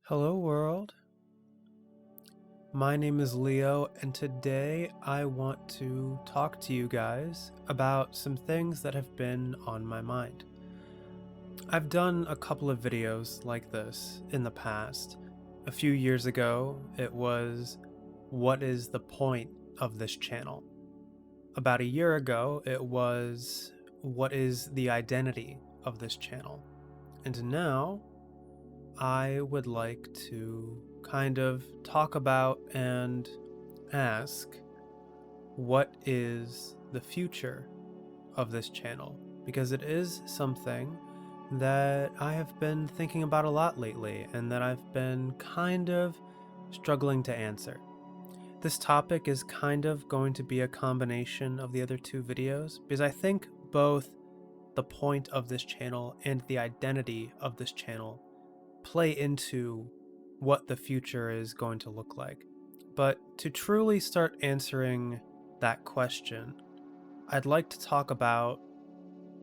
Hello, world. My name is Leo, and today I want to talk to you guys about some things that have been on my mind. I've done a couple of videos like this in the past. A few years ago, it was what is the point of this channel? About a year ago, it was what is the identity of this channel? And now, I would like to kind of talk about and ask what is the future of this channel, because it is something that I have been thinking about a lot lately and that I've been kind of struggling to answer. This topic is kind of going to be a combination of the other two videos because I think both the point of this channel and the identity of this channel play into what the future is going to look like. But to truly start answering that question, I'd like to talk about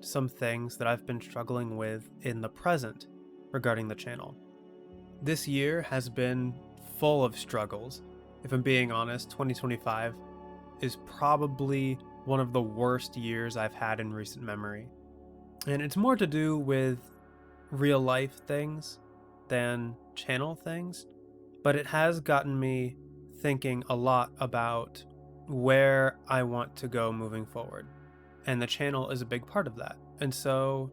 some things that I've been struggling with in the present regarding the channel. This year has been full of struggles. If I'm being honest, 2025 is probably one of the worst years I've had in recent memory. And it's more to do with real life things than channel things, but it has gotten me thinking a lot about where I want to go moving forward. And the channel is a big part of that. And so,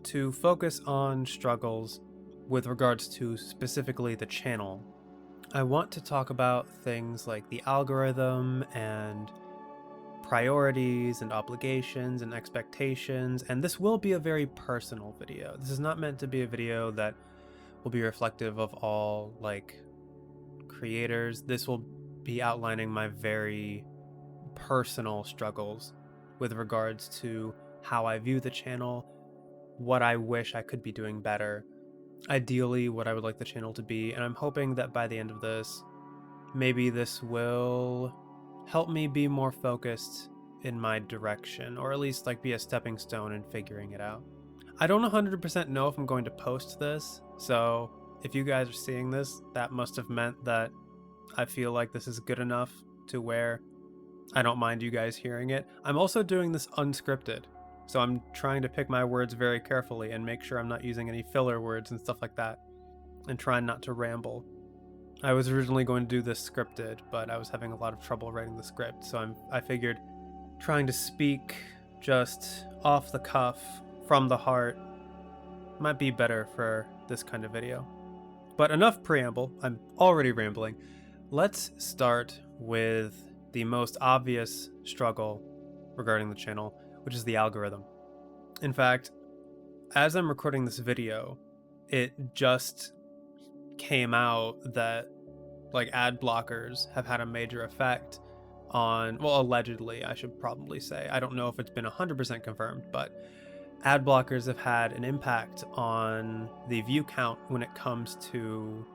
to focus on struggles with regards to specifically the channel, I want to talk about things like the algorithm and priorities and obligations and expectations. And this will be a very personal video. This is not meant to be a video that will be reflective of all creators. This will be outlining my very personal struggles with regards to how I view the channel, what I wish I could be doing better, ideally what I would like the channel to be, and I'm hoping that by the end of this, maybe this will help me be more focused in my direction, or at least be a stepping stone in figuring it out. I don't 100% know if I'm going to post this, so if you guys are seeing this, that must have meant that I feel like this is good enough to where I don't mind you guys hearing it. I'm also doing this unscripted, so I'm trying to pick my words very carefully and make sure I'm not using any filler words and stuff like that, and trying not to ramble. I was originally going to do this scripted, but I was having a lot of trouble writing the script, so I figured trying to speak just off the cuff, from the heart, might be better for this kind of video. But enough preamble, I'm already rambling. Let's start with the most obvious struggle regarding the channel, which is the algorithm. In fact, as I'm recording this video, it just came out that ad blockers have had a major effect on, well, allegedly, I should probably say. I don't know if it's been 100% confirmed, but ad blockers have had an impact on the view count when it comes to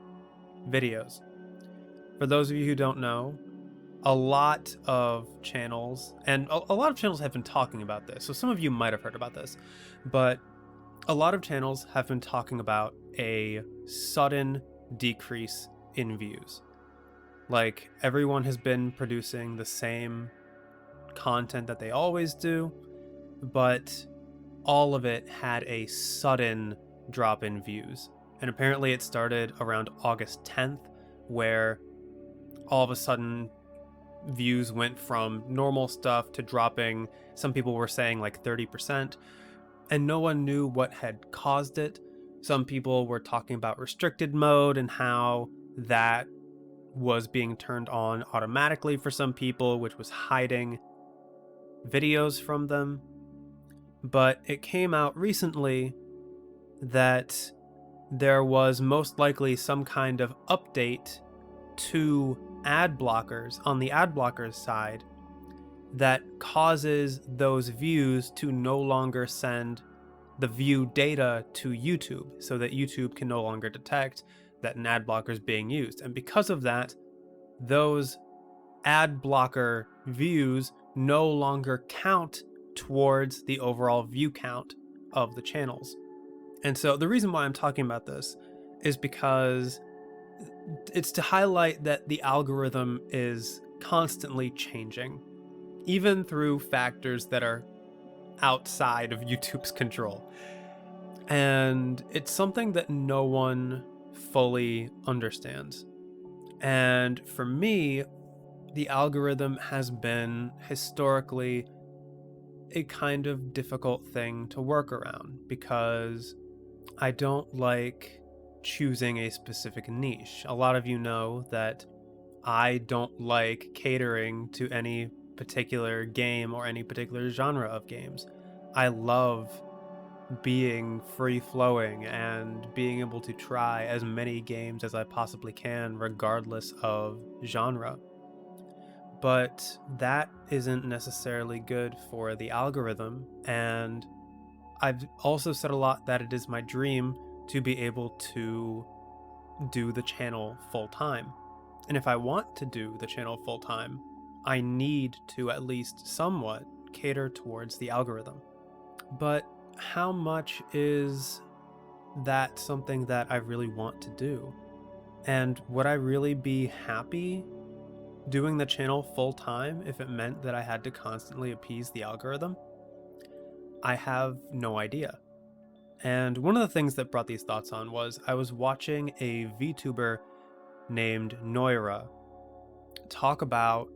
videos. For those of you who don't know, a lot of channels, and a lot of channels have been talking about this, so some of you might have heard about this, but a lot of channels have been talking about a sudden decrease in views. Like, everyone has been producing the same content that they always do, but all of it had a sudden drop in views. And apparently it started around August 10th, where all of a sudden views went from normal stuff to dropping. Some people were saying 30%, and no one knew what had caused it. Some people were talking about restricted mode and how that was being turned on automatically for some people, which was hiding videos from them. But it came out recently that there was most likely some kind of update to ad blockers on the ad blockers side that causes those views to no longer send the view data to YouTube, so that YouTube can no longer detect that an ad blocker is being used. And because of that, those ad blocker views no longer count towards the overall view count of the channels. And so the reason why I'm talking about this is because it's to highlight that the algorithm is constantly changing, even through factors that are outside of YouTube's control. And it's something that no one fully understands. And for me, the algorithm has been historically a kind of difficult thing to work around because I don't like choosing a specific niche. A lot of you know that I don't like catering to any particular game or any particular genre of games. I love being free flowing and being able to try as many games as I possibly can, regardless of genre. But that isn't necessarily good for the algorithm. And I've also said a lot that it is my dream to be able to do the channel full time. And if I want to do the channel full time, I need to at least somewhat cater towards the algorithm. But how much is that something that I really want to do? And would I really be happy doing the channel full time if it meant that I had to constantly appease the algorithm? I have no idea. And one of the things that brought these thoughts on was I was watching a VTuber named Noira talk about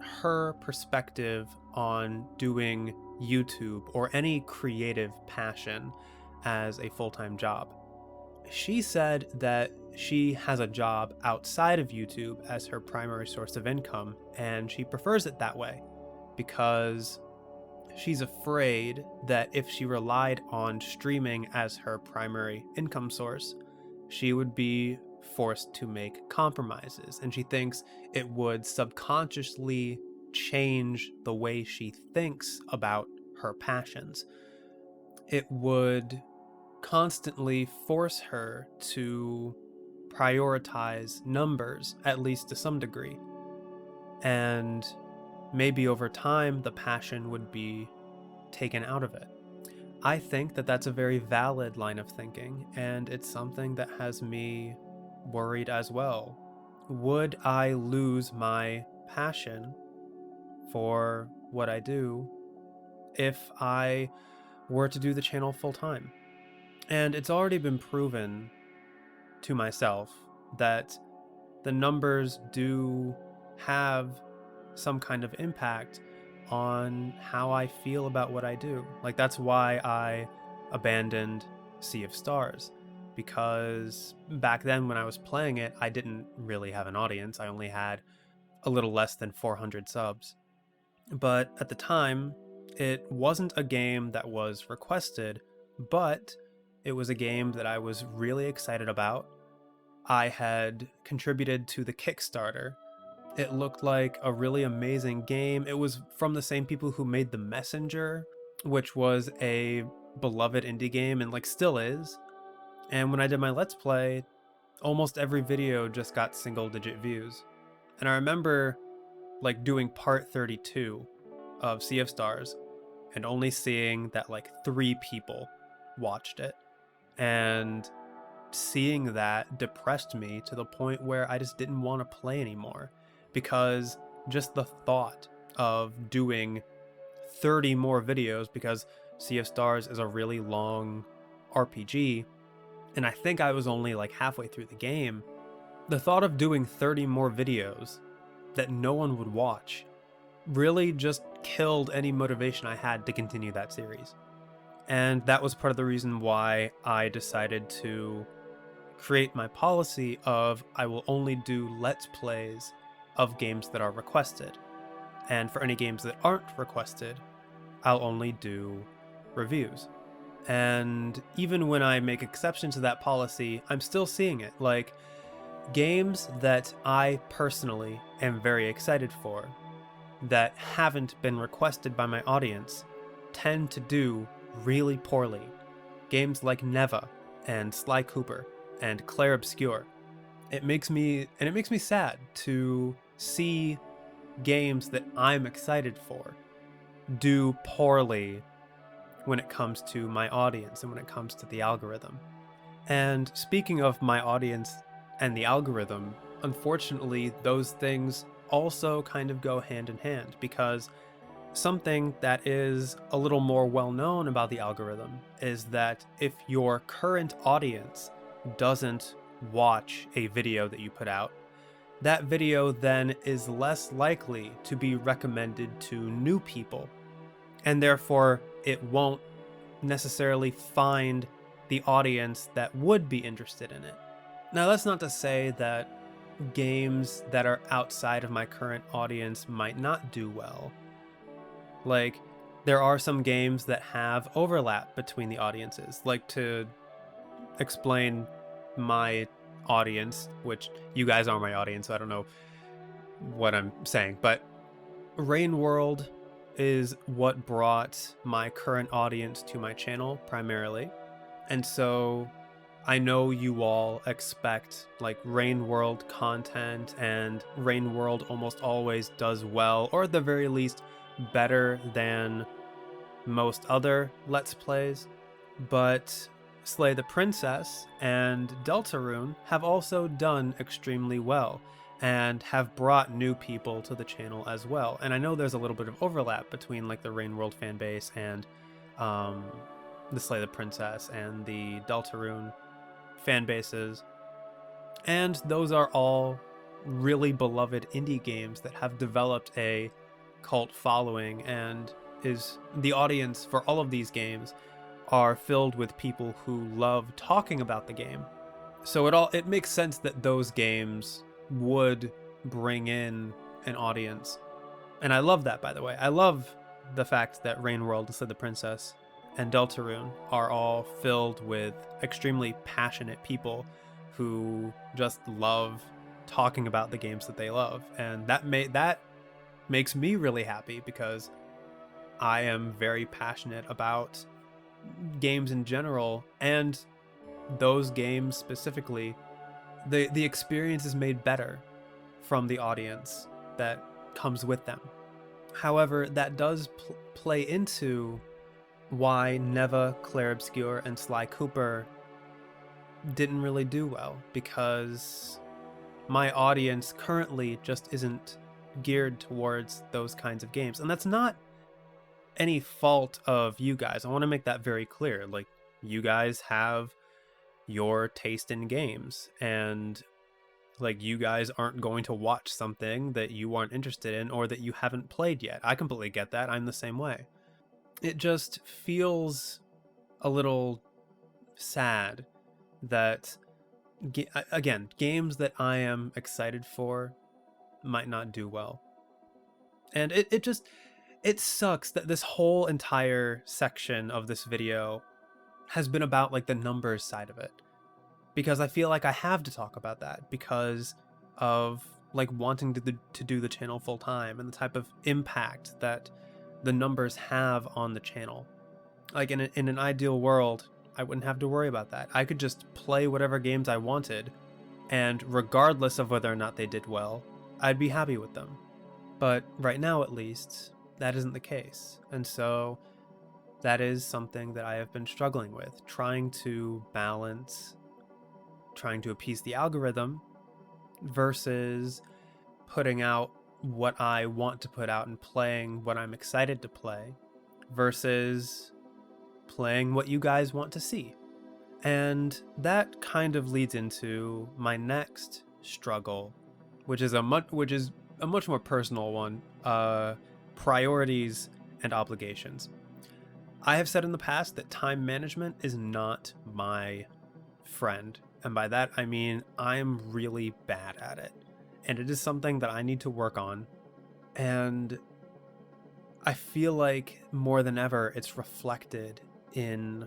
her perspective on doing YouTube or any creative passion as a full-time job. She said that she has a job outside of YouTube as her primary source of income, and she prefers it that way because she's afraid that if she relied on streaming as her primary income source, she would be forced to make compromises, and she thinks it would subconsciously change the way she thinks about her passions. It would constantly force her to prioritize numbers, at least to some degree. And maybe over time, the passion would be taken out of it. I think that that's a very valid line of thinking, and it's something that has me worried as well. Would I lose my passion for what I do if I were to do the channel full time? And it's already been proven to myself that the numbers do have some kind of impact on how I feel about what I do. Like, that's why I abandoned Sea of Stars, because back then when I was playing it, I didn't really have an audience. I only had a little less than 400 subs. But at the time, it wasn't a game that was requested, but it was a game that I was really excited about. I had contributed to the Kickstarter. It looked like a really amazing game. It was from the same people who made The Messenger, which was a beloved indie game and like still is. And when I did my Let's Play, almost every video just got single digit views. And I remember like doing part 32 of Sea of Stars and only seeing that like 3 people watched it. And seeing that depressed me to the point where I just didn't want to play anymore, because just the thought of doing 30 more videos, because Sea of Stars is a really long RPG, and I think I was only like halfway through the game, the thought of doing 30 more videos that no one would watch really just killed any motivation I had to continue that series. And that was part of the reason why I decided to create my policy of I will only do Let's Plays of games that are requested. And for any games that aren't requested, I'll only do reviews. And even when I make exceptions to that policy, I'm still seeing it. Like, games that I personally am very excited for that haven't been requested by my audience tend to do really poorly. Games like Neva and Sly Cooper and Claire Obscure. It makes me sad to see games that I'm excited for do poorly when it comes to my audience and when it comes to the algorithm. And speaking of my audience and the algorithm, unfortunately, those things also kind of go hand in hand, because something that is a little more well known about the algorithm is that if your current audience doesn't watch a video that you put out, that video then is less likely to be recommended to new people, and therefore it won't necessarily find the audience that would be interested in it. Now, that's not to say that games that are outside of my current audience might not do well. Like, there are some games that have overlap between the audiences. Like, to explain my audience, which you guys are my audience, so I don't know what I'm saying, but Rain World is what brought my current audience to my channel primarily. And so I know you all expect like Rain World content, and Rain World almost always does well, or at the very least better than most other Let's Plays. But Slay the Princess and Deltarune have also done extremely well and have brought new people to the channel as well. And I know there's a little bit of overlap between like the Rain World fan base and um, the Slay the Princess and the Deltarune fan bases. And those are all really beloved indie games that have developed a cult following, and is the audience for all of these games are filled with people who love talking about the game. So it makes sense that those games would bring in an audience. And I love that, by the way. I love the fact that Rain World, Slay the Princess, and Deltarune are all filled with extremely passionate people who just love talking about the games that they love. And that makes me really happy, because I am very passionate about games in general, and those games specifically. The experience is made better from the audience that comes with them. However, that does play into why Neva, Claire Obscure, and Sly Cooper didn't really do well, because my audience currently just isn't geared towards those kinds of games. And that's not any fault of you guys. I want to make that very clear. Like, you guys have your taste in games, and like, you guys aren't going to watch something that you aren't interested in or that you haven't played yet. I completely get that. I'm the same way. It just feels a little sad that again, games that I am excited for might not do well. And it sucks that this whole entire section of this video has been about like the numbers side of it, because I feel like I have to talk about that because of like wanting to do the channel full time and the type of impact that the numbers have on the channel. Like, in an ideal world, I wouldn't have to worry about that. I could just play whatever games I wanted, and regardless of whether or not they did well, I'd be happy with them. But right now, at least, that isn't the case. And so that is something that I have been struggling with, trying to balance, trying to appease the algorithm versus putting out what I want to put out and playing what I'm excited to play versus playing what you guys want to see. And that kind of leads into my next struggle, which is a much more personal one, priorities and obligations. I have said in the past that time management is not my friend, and by that I mean I'm really bad at it, and it is something that I need to work on. And I feel like more than ever it's reflected in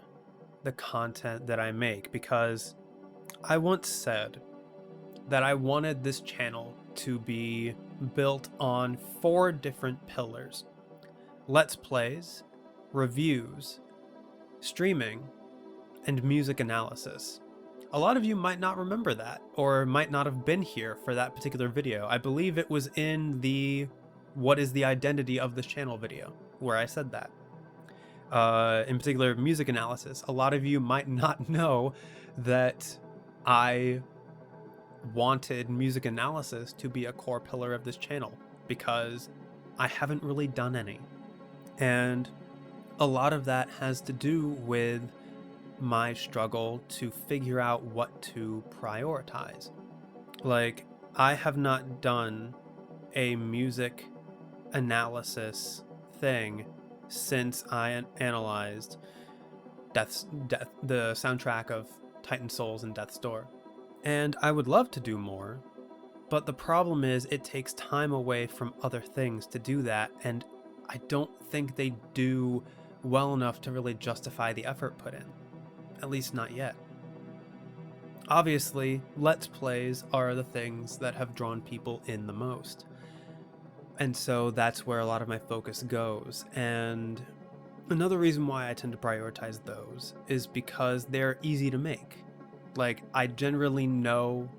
the content that I make, because I once said that I wanted this channel to be built on 4 different pillars: Let's Plays, reviews, streaming, and music analysis. A lot of you might not remember that, or might not have been here for that particular video. I believe it was in the "What is the identity of this channel" video where I said that. In particular, music analysis. A lot of you might not know that I wanted music analysis to be a core pillar of this channel because I haven't really done any. And a lot of that has to do with my struggle to figure out what to prioritize. Like, I have not done a music analysis thing since I analyzed the soundtrack of Titan Souls and Death's Door. And I would love to do more, but the problem is it takes time away from other things to do that, and I don't think they do well enough to really justify the effort put in. At least not yet. Obviously, Let's Plays are the things that have drawn people in the most. And so that's where a lot of my focus goes. And another reason why I tend to prioritize those is because they're easy to make. Like, I generally know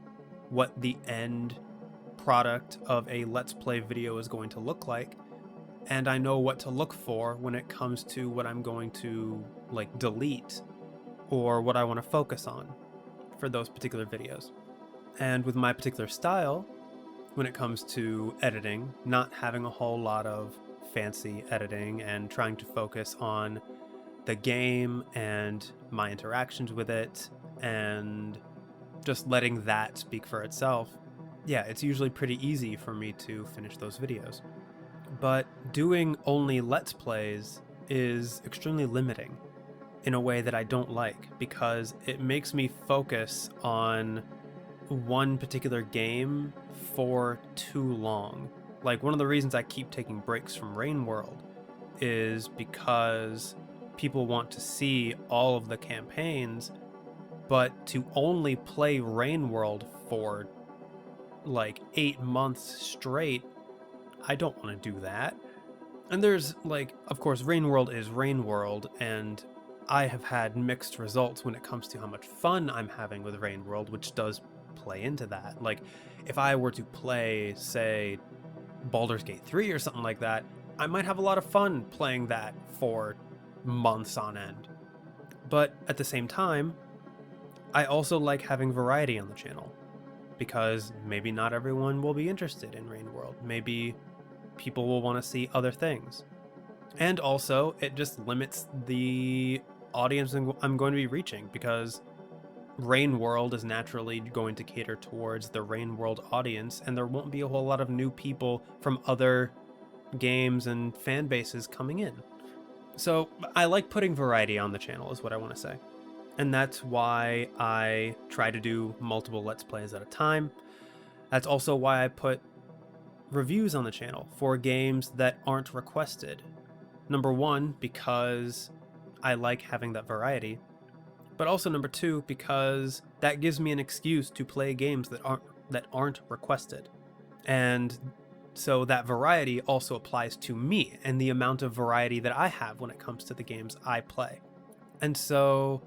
what the end product of a Let's Play video is going to look like, and I know what to look for when it comes to what I'm going to, like, delete or what I want to focus on for those particular videos. And with my particular style, when it comes to editing, not having a whole lot of fancy editing and trying to focus on the game and my interactions with it and just letting that speak for itself, yeah, it's usually pretty easy for me to finish those videos. But doing only Let's Plays is extremely limiting in a way that I don't like, because it makes me focus on one particular game for too long. Like, one of the reasons I keep taking breaks from Rain World is because people want to see all of the campaigns, but to only play Rain World for like 8 months straight, I don't want to do that. And there's, like, of course, Rain World is Rain World, and I have had mixed results when it comes to how much fun I'm having with Rain World, which does play into that. Like, if I were to play, say, Baldur's Gate 3 or something like that, I might have a lot of fun playing that for months on end. But at the same time, I also like having variety on the channel, because maybe not everyone will be interested in Rain World. Maybe people will want to see other things. And also, it just limits the audience I'm going to be reaching, because Rain World is naturally going to cater towards the Rain World audience, and there won't be a whole lot of new people from other games and fan bases coming in. So I like putting variety on the channel, is what I want to say. And that's why I try to do multiple Let's Plays at a time. That's also why I put reviews on the channel for games that aren't requested. Number one, because I like having that variety, but also number two, because that gives me an excuse to play games that aren't requested. And so that variety also applies to me and the amount of variety that I have when it comes to the games I play. And so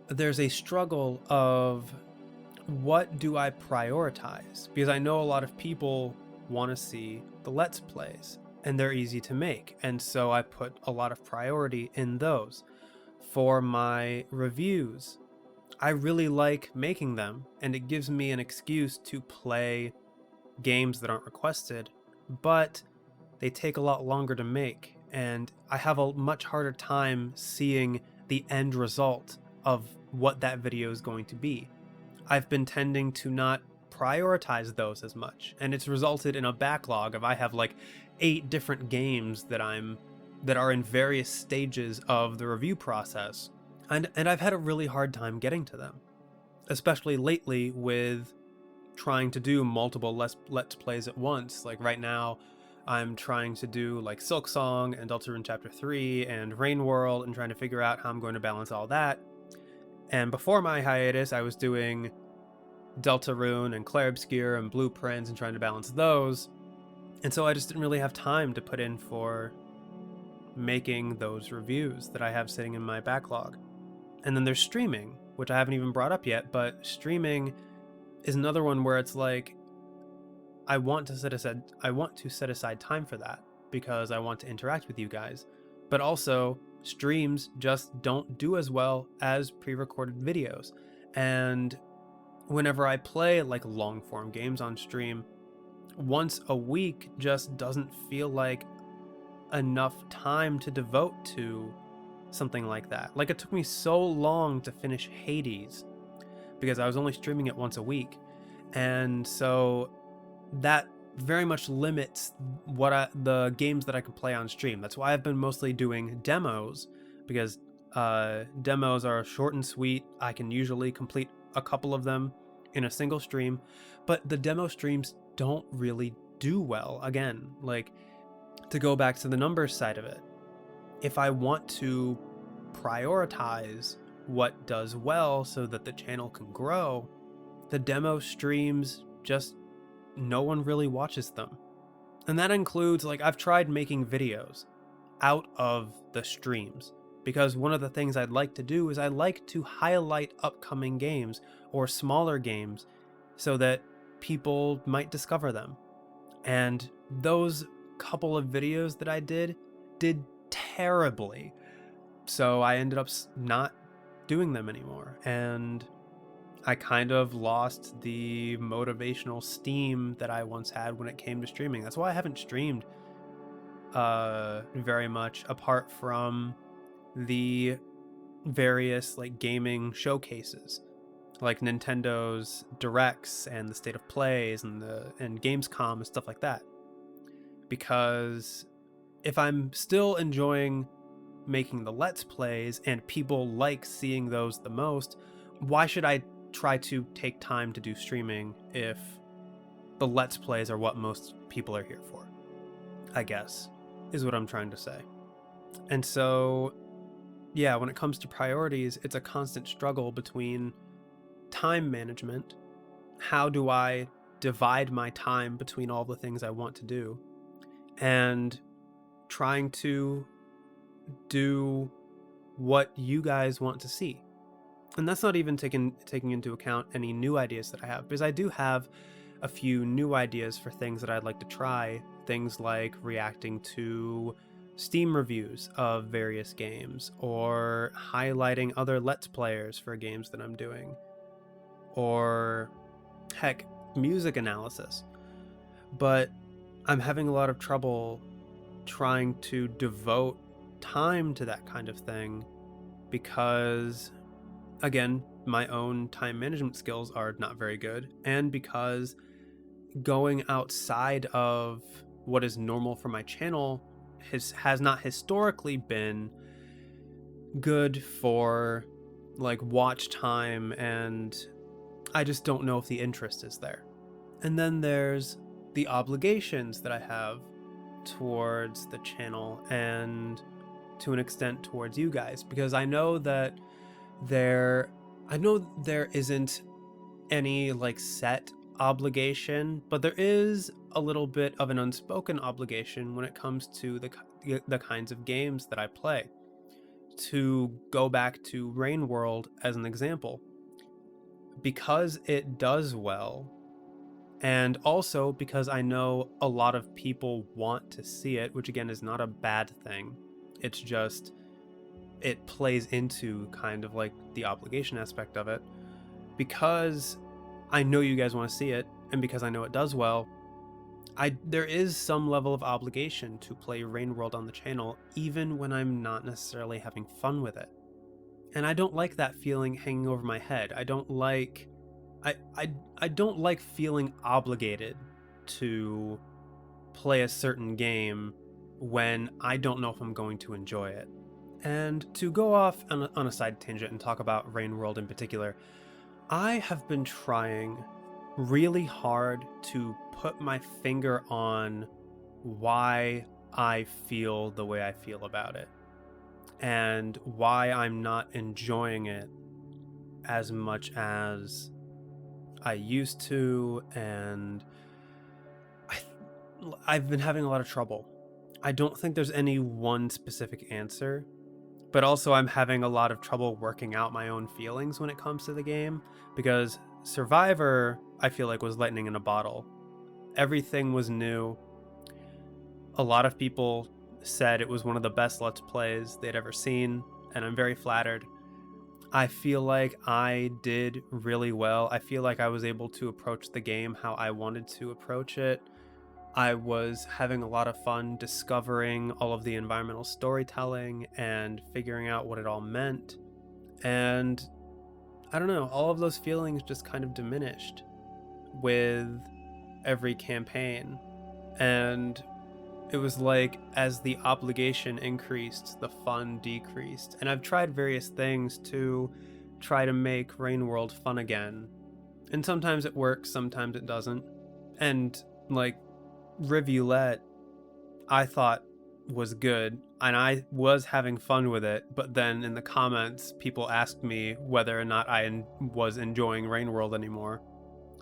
there's a struggle of, what do I prioritize? Because I know a lot of people want to see the Let's Plays, and they're easy to make, and so I put a lot of priority in those. For my reviews, I really like making them, and it gives me an excuse to play games that aren't requested, but they take a lot longer to make, and I have a much harder time seeing the end result of what that video is going to be. I've been tending to not prioritize those as much, and it's resulted in a backlog of, I have like 8 different games that are in various stages of the review process, and I've had a really hard time getting to them, especially lately with trying to do multiple Let's Plays at once. Like right now, I'm trying to do like Silksong and Deltarune Chapter 3 and Rain World, and trying to figure out how I'm going to balance all that. And before my hiatus, I was doing Deltarune and Clair Obscur and Blueprints and trying to balance those. And so I just didn't really have time to put in for making those reviews that I have sitting in my backlog. And then there's streaming, which I haven't even brought up yet, but streaming is another one where it's like, I want to set aside time for that, because I want to interact with you guys. But also, streams just don't do as well as pre-recorded videos. And whenever I play like long form games on stream, once a week just doesn't feel like enough time to devote to something like that. Like, it took me so long to finish Hades because I was only streaming it once a week. And so that very much limits the games that I can play on stream. That's why I've been mostly doing demos, because demos are short and sweet. I can usually complete a couple of them in a single stream, but the demo streams don't really do well. Again, like, to go back to the numbers side of it, if I want to prioritize what does well so that the channel can grow, the demo streams just, no one really watches them. And that includes, like, I've tried making videos out of the streams, because one of the things I'd like to do is I like to highlight upcoming games or smaller games so that people might discover them. And those couple of videos that I did terribly. So I ended up not doing them anymore. And I kind of lost the motivational steam that I once had when it came to streaming. That's why I haven't streamed very much, apart from the various like gaming showcases, like Nintendo's Directs and the State of Plays and Gamescom and stuff like that. Because if I'm still enjoying making the Let's Plays and people like seeing those the most, why should I try to take time to do streaming if the Let's Plays are what most people are here for, I guess, is what I'm trying to say. And so, yeah, when it comes to priorities, it's a constant struggle between time management. How do I divide my time between all the things I want to do, and trying to do what you guys want to see. And that's not even taking into account any new ideas that I have, because I do have a few new ideas for things that I'd like to try. Things like reacting to Steam reviews of various games, or highlighting other Let's Players for games that I'm doing, or heck, music analysis. But I'm having a lot of trouble trying to devote time to that kind of thing because, again, my own time management skills are not very good, and because going outside of what is normal for my channel has not historically been good for like watch time, and I just don't know if the interest is there. And then there's the obligations that I have towards the channel, and to an extent towards you guys, because I know there isn't any like set obligation, but there is a little bit of an unspoken obligation when it comes to the kinds of games that I play. To go back to Rain World as an example, because it does well, and also because I know a lot of people want to see it, which again is not a bad thing. It's just, it plays into kind of like the obligation aspect of it. Because I know you guys want to see it, and because I know it does well, there is some level of obligation to play Rain World on the channel, even when I'm not necessarily having fun with it. And I don't like that feeling hanging over my head. I don't like feeling obligated to play a certain game when I don't know if I'm going to enjoy it. And to go off on a side tangent and talk about Rain World in particular, I have been trying really hard to put my finger on why I feel the way I feel about it, and why I'm not enjoying it as much as I used to, and I've been having a lot of trouble. I don't think there's any one specific answer, but also I'm having a lot of trouble working out my own feelings when it comes to the game, because Survivor, I feel like, was lightning in a bottle. Everything was new. A lot of people said it was one of the best Let's Plays they'd ever seen, and I'm very flattered. I feel like I did really well. I feel like I was able to approach the game how I wanted to approach it. I was having a lot of fun discovering all of the environmental storytelling and figuring out what it all meant. And I don't know, all of those feelings just kind of diminished with every campaign. And it was like as the obligation increased, the fun decreased. And I've tried various things to try to make Rain World fun again. And sometimes it works, sometimes it doesn't. And like Rivulet, I thought was good and I was having fun with it, but then in the comments people asked me whether or not I was enjoying Rain World anymore.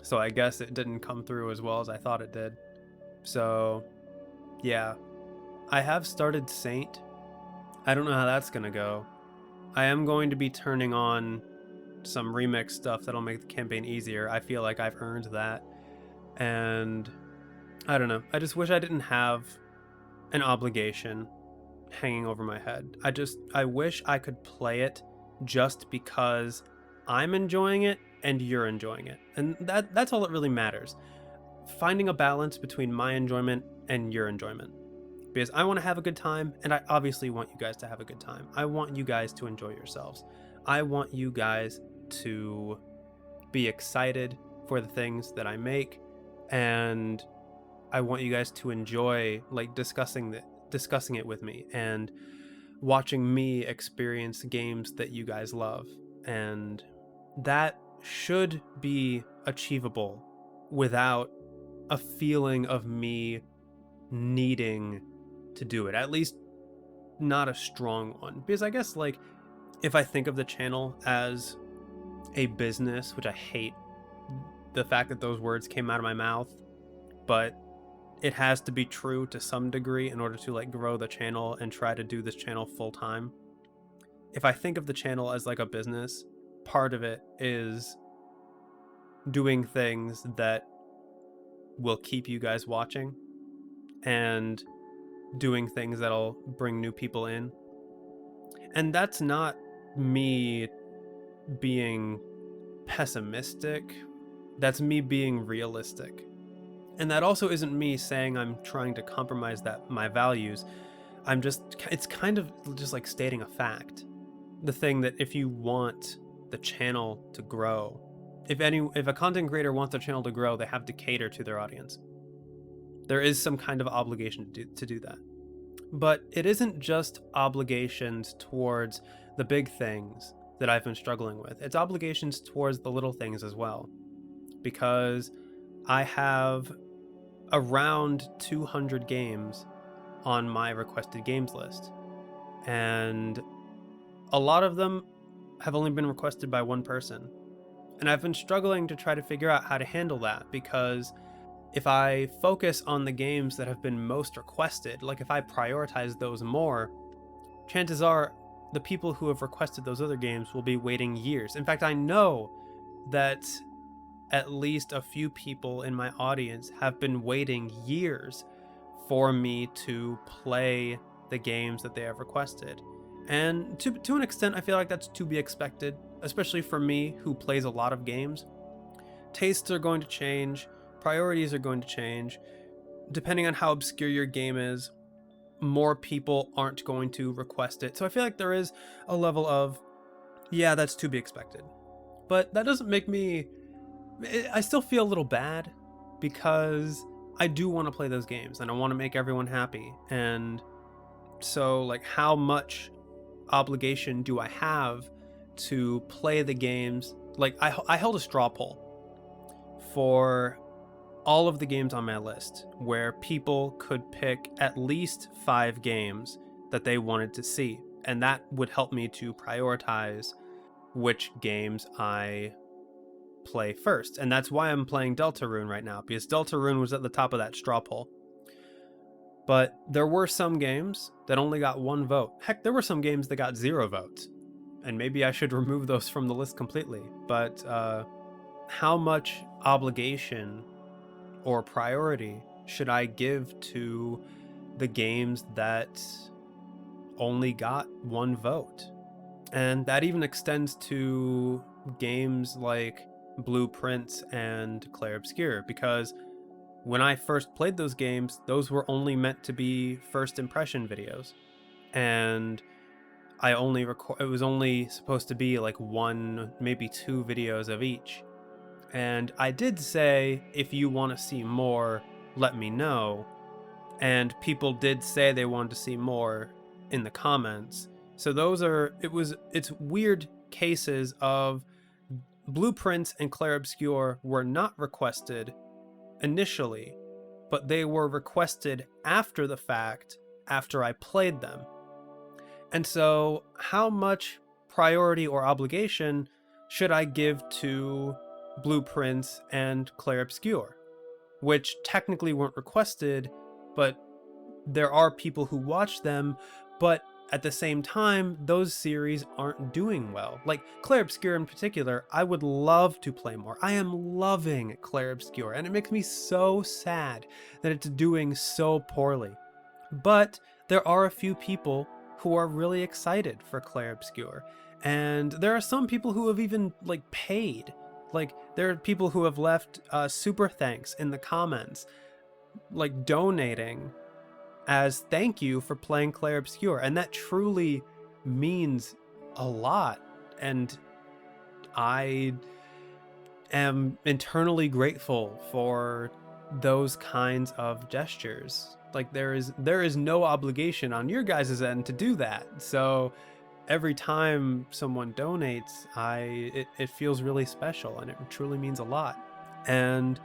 So I guess it didn't come through as well as I thought it did. So, yeah. I have started Saint. I don't know how that's going to go. I am going to be turning on some remix stuff that'll make the campaign easier. I feel like I've earned that. And I don't know. I just wish I didn't have an obligation hanging over my head. I wish I could play it just because I'm enjoying it and you're enjoying it. And that's all that really matters. Finding a balance between my enjoyment and your enjoyment. Because I want to have a good time, and I obviously want you guys to have a good time. I want you guys to enjoy yourselves. I want you guys to be excited for the things that I make, and I want you guys to enjoy like discussing it with me and watching me experience games that you guys love. And that should be achievable without a feeling of me needing to do it. At least not a strong one. Because I guess like if I think of the channel as a business, which I hate the fact that those words came out of my mouth, but it has to be true to some degree in order to like grow the channel and try to do this channel full time. If I think of the channel as like a business, part of it is doing things that will keep you guys watching and doing things that'll bring new people in. And that's not me being pessimistic. That's me being realistic. And that also isn't me saying I'm trying to compromise my values. It's kind of just like stating a fact. The thing that if you want the channel to grow, if a content creator wants their channel to grow, they have to cater to their audience. There is some kind of obligation to do that. But it isn't just obligations towards the big things that I've been struggling with. It's obligations towards the little things as well. Because I have around 200 games on my requested games list. And a lot of them have only been requested by one person. And I've been struggling to try to figure out how to handle that, because if I focus on the games that have been most requested, like if I prioritize those more, chances are the people who have requested those other games will be waiting years. In fact, I know that at least a few people in my audience have been waiting years for me to play the games that they have requested. And to an extent, I feel like that's to be expected, especially for me who plays a lot of games. Tastes are going to change, priorities are going to change. Depending on how obscure your game is, more people aren't going to request it. So I feel like there is a level of, yeah, that's to be expected. But that doesn't make me... I still feel a little bad, because I do want to play those games and I want to make everyone happy. And so like how much obligation do I have to play the games? Like I held a straw poll for all of the games on my list where people could pick at least 5 games that they wanted to see, and that would help me to prioritize which games I play first. And that's why I'm playing Deltarune right now, because Deltarune was at the top of that straw poll. But there were some games that only got 1 vote. Heck, there were some games that got 0 votes. And maybe I should remove those from the list completely. But how much obligation or priority should I give to the games that only got 1 vote? And that even extends to games like Blueprints and Clair Obscur, because when I first played those games, those were only meant to be first impression videos. And it was only supposed to be like one, maybe two videos of each. And I did say, if you want to see more, let me know. And people did say they wanted to see more in the comments. So it's weird cases of Blueprints and Clair Obscur were not requested initially, but they were requested after the fact, after I played them. And so, how much priority or obligation should I give to Blueprints and Clair Obscur, which technically weren't requested, but there are people who watch them, but at the same time, those series aren't doing well. Like Clair Obscur in particular, I would love to play more. I am loving Clair Obscur, and it makes me so sad that it's doing so poorly. But there are a few people who are really excited for Clair Obscur, and there are some people who have even like paid. Like there are people who have left super thanks in the comments, like donating as thank you for playing Clair Obscur, and that truly means a lot. And I am internally grateful for those kinds of gestures. Like there is no obligation on your guys' end to do that. So every time someone donates, it feels really special, and it truly means a lot. And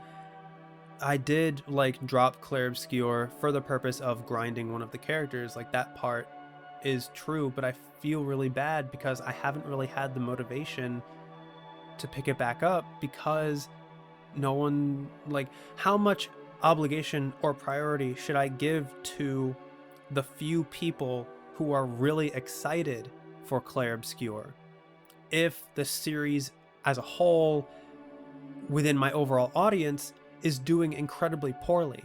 I did like drop Clair Obscur for the purpose of grinding one of the characters. Like that part is true, but I feel really bad because I haven't really had the motivation to pick it back up, because no one, like, how much obligation or priority should I give to the few people who are really excited for Clair Obscur if the series as a whole within my overall audience is doing incredibly poorly?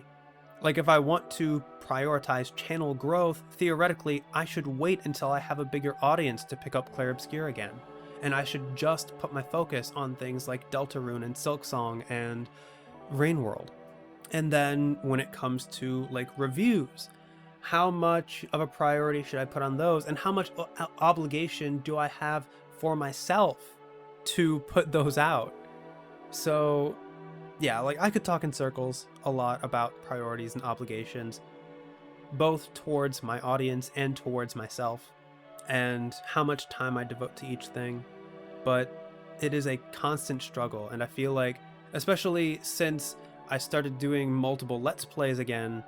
Like, if I want to prioritize channel growth, theoretically, I should wait until I have a bigger audience to pick up Clair Obscur again. And I should just put my focus on things like Deltarune and Silksong and Rainworld. And then when it comes to like reviews, how much of a priority should I put on those? And how much obligation do I have for myself to put those out? So yeah, like I could talk in circles a lot about priorities and obligations, both towards my audience and towards myself, and how much time I devote to each thing. But it is a constant struggle, and I feel like, especially since I started doing multiple Let's Plays again,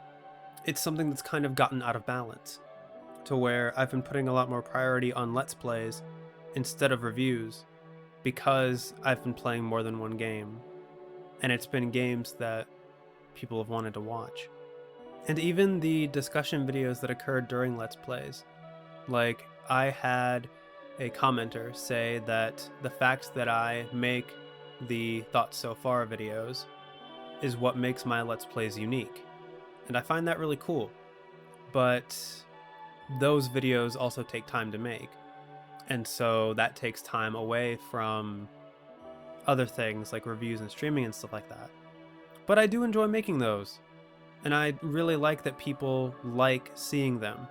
it's something that's kind of gotten out of balance, to where I've been putting a lot more priority on Let's Plays instead of reviews, because I've been playing more than one game, and it's been games that people have wanted to watch. And even the discussion videos that occurred during Let's Plays, like I had a commenter say that the fact that I make the Thoughts So Far videos is what makes my Let's Plays unique. And I find that really cool. But those videos also take time to make. And so that takes time away from other things like reviews and streaming and stuff like that. But I do enjoy making those. And I really like that people like seeing them.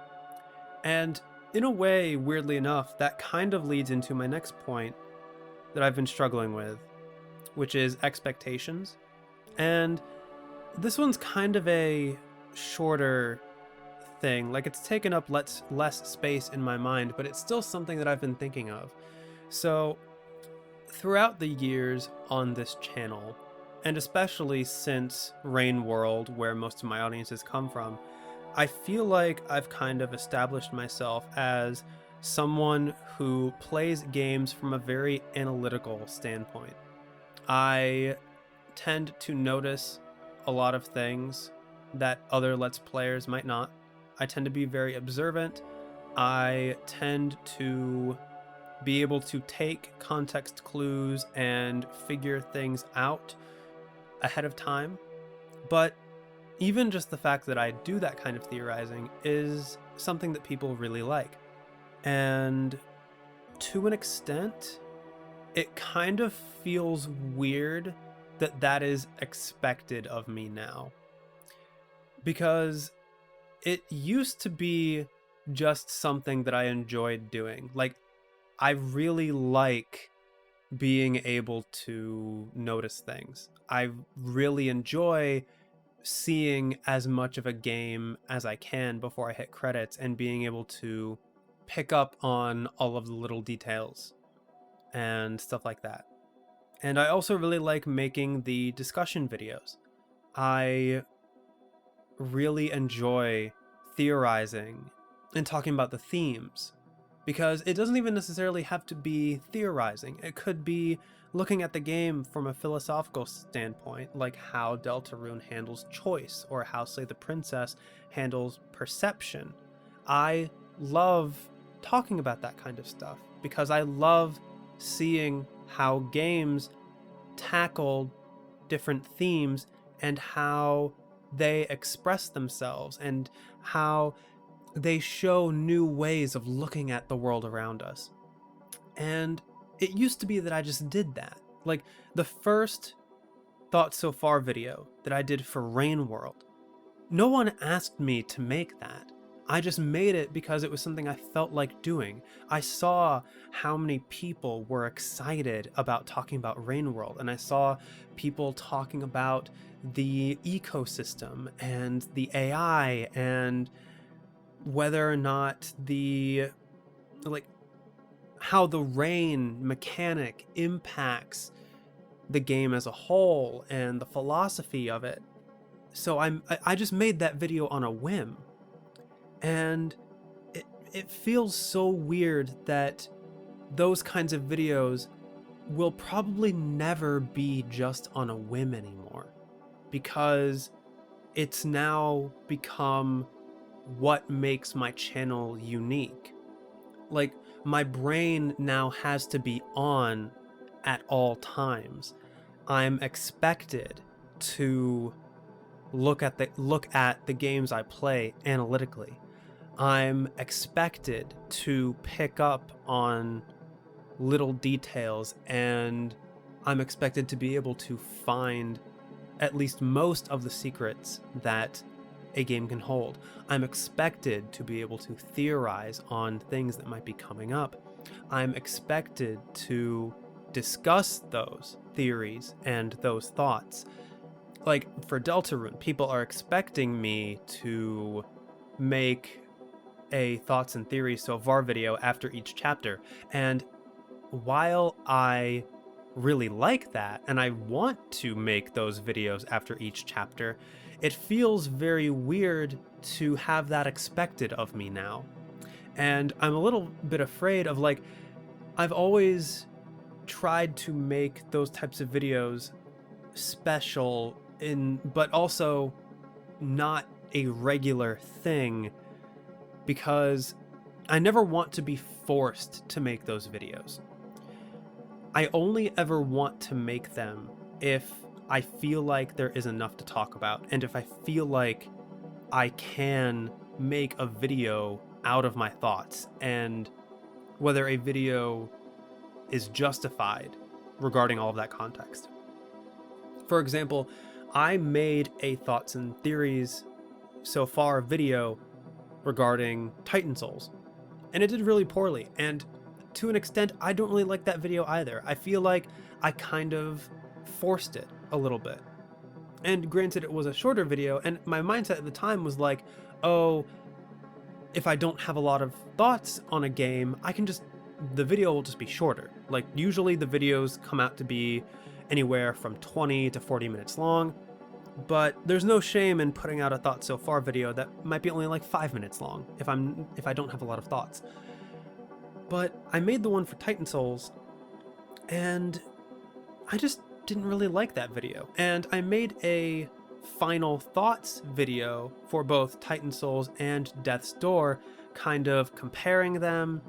And in a way, weirdly enough, that kind of leads into my next point that I've been struggling with, which is expectations. And this one's kind of a shorter thing. Like, it's taken up less space in my mind, but it's still something that I've been thinking of. So throughout the years on this channel, and especially since Rain World, where most of my audiences come from, I feel like I've kind of established myself as someone who plays games from a very analytical standpoint. I tend to notice a lot of things that other Let's Players might not. I tend to be very observant. I tend to be able to take context clues and figure things out ahead of time. But even just the fact that I do that kind of theorizing is something that people really like. And to an extent, it kind of feels weird that that is expected of me now. Because it used to be just something that I enjoyed doing. Like, I really like being able to notice things. I really enjoy seeing as much of a game as I can before I hit credits and being able to pick up on all of the little details and stuff like that. And I also really like making the discussion videos. I really enjoy theorizing and talking about the themes, because it doesn't even necessarily have to be theorizing. It could be looking at the game from a philosophical standpoint, like how Deltarune handles choice, or how Slay the Princess handles perception. I love talking about that kind of stuff because I love seeing how games tackle different themes and how they express themselves and how they show new ways of looking at the world around us. And it used to be that I just did that. Like, the first Thoughts So Far video that I did for Rain World, no one asked me to make that. I just made it because it was something I felt like doing. I saw how many people were excited about talking about Rain World, and I saw people talking about the ecosystem and the AI and whether or not the, like, how the rain mechanic impacts the game as a whole and the philosophy of it. So I just made that video on a whim, and it feels so weird that those kinds of videos will probably never be just on a whim anymore, because it's now become what makes my channel unique. Like, my brain now has to be on at all times. I'm expected to look at the games I play analytically. I'm expected to pick up on little details, and I'm expected to be able to find at least most of the secrets that a game can hold. I'm expected to be able to theorize on things that might be coming up. I'm expected to discuss those theories and those thoughts. Like, for Deltarune, people are expecting me to make a Thoughts and Theories So Far video after each chapter. And while I really like that, and I want to make those videos after each chapter, it feels very weird to have that expected of me now. And I'm a little bit afraid of, like, I've always tried to make those types of videos special but also not a regular thing, because I never want to be forced to make those videos. I only ever want to make them if I feel like there is enough to talk about, and if I feel like I can make a video out of my thoughts, and whether a video is justified regarding all of that context. For example, I made a Thoughts and Theories So Far video regarding Titan Souls, and it did really poorly, and to an extent, I don't really like that video either. I feel like I kind of forced it a little bit. And granted, it was a shorter video, and my mindset at the time was like, oh, if I don't have a lot of thoughts on a game, the video will just be shorter. Like, usually the videos come out to be anywhere from 20 to 40 minutes long, but there's no shame in putting out a Thoughts So Far video that might be only like 5 minutes long if I don't have a lot of thoughts. But I made the one for Titan Souls, and I just didn't really like that video. And I made a final thoughts video for both Titan Souls and Death's Door, kind of comparing them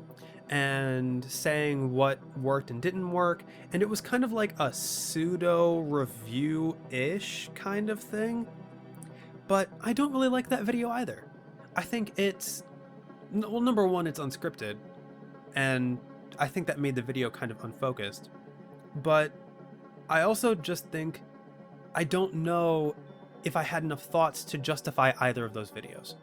and saying what worked and didn't work. And it was kind of like a pseudo review-ish kind of thing. But I don't really like that video either. I think well, number one, it's unscripted, and I think that made the video kind of unfocused. But I also just think I don't know if I had enough thoughts to justify either of those videos.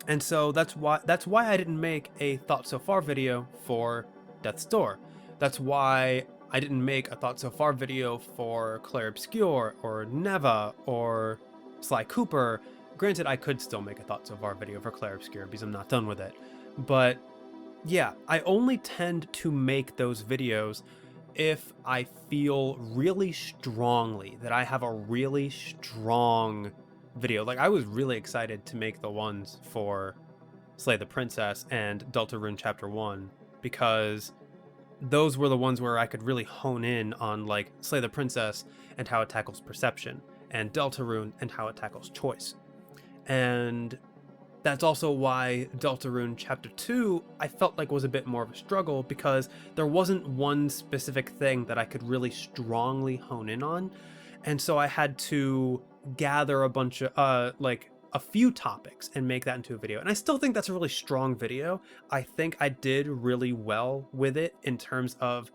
And so that's why I didn't make a thought so far video for Death's Door. That's why I didn't make a thought so far video for Claire Obscure or Neva or Sly Cooper. Granted, I could still make a thought so far video for Claire Obscure because I'm not done with it. But yeah, I only tend to make those videos if I feel really strongly that I have a really strong video. Like, I was really excited to make the ones for Slay the Princess and Deltarune Chapter 1 because those were the ones where I could really hone in on, like, Slay the Princess and how it tackles perception, and Deltarune and how it tackles choice. And that's also why Deltarune Chapter 2 I felt like was a bit more of a struggle, because there wasn't one specific thing that I could really strongly hone in on. And so I had to gather a bunch of, like, a few topics and make that into a video. And I still think that's a really strong video. I think I did really well with it in terms of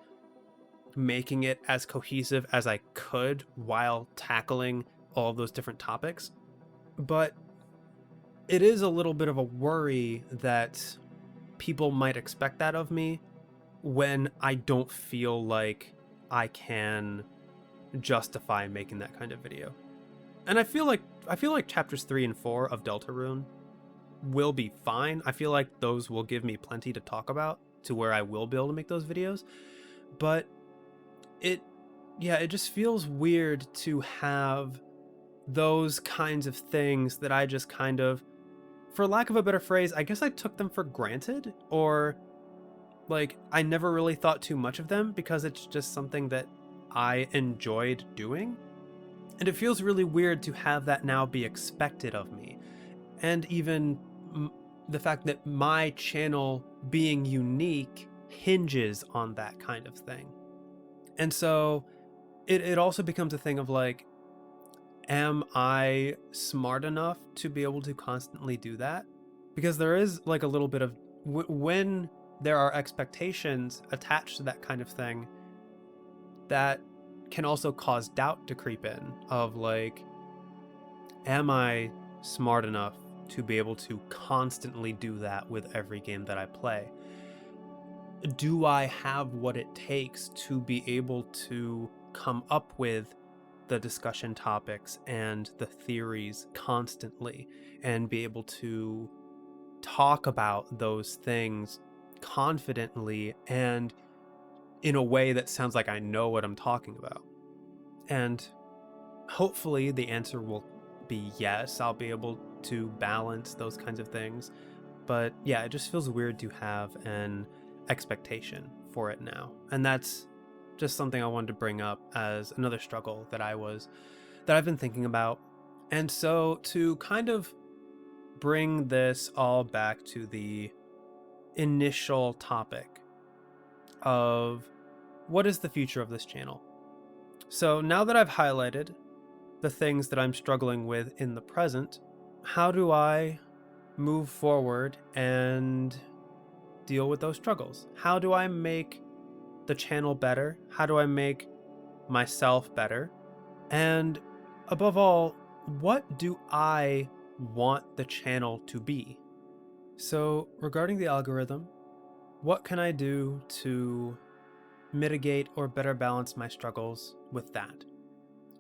making it as cohesive as I could while tackling all of those different topics. But it is a little bit of a worry that people might expect that of me when I don't feel like I can justify making that kind of video. And I feel like chapters 3 and 4 of Deltarune will be fine. I feel like those will give me plenty to talk about to where I will be able to make those videos. But it just feels weird to have those kinds of things that I just kind of, for lack of a better phrase, I guess I took them for granted, or like I never really thought too much of them because it's just something that I enjoyed doing. And it feels really weird to have that now be expected of me. And even the fact that my channel being unique hinges on that kind of thing. And so it also becomes a thing of like, am I smart enough to be able to constantly do that? Because there is like a little bit of, when there are expectations attached to that kind of thing, that can also cause doubt to creep in of like, am I smart enough to be able to constantly do that with every game that I play? Do I have what it takes to be able to come up with the discussion topics and the theories constantly and be able to talk about those things confidently and in a way that sounds like I know what I'm talking about? And hopefully the answer will be yes. I'll be able to balance those kinds of things. But yeah, it just feels weird to have an expectation for it now. And that's just something I wanted to bring up as another struggle that I've been thinking about. And so to kind of bring this all back to the initial topic of what is the future of this channel. So now that I've highlighted the things that I'm struggling with in the present, how do I move forward and deal with those struggles? How do I make the channel better? How do I make myself better? And above all, what do I want the channel to be? So regarding the algorithm, what can I do to mitigate or better balance my struggles with that?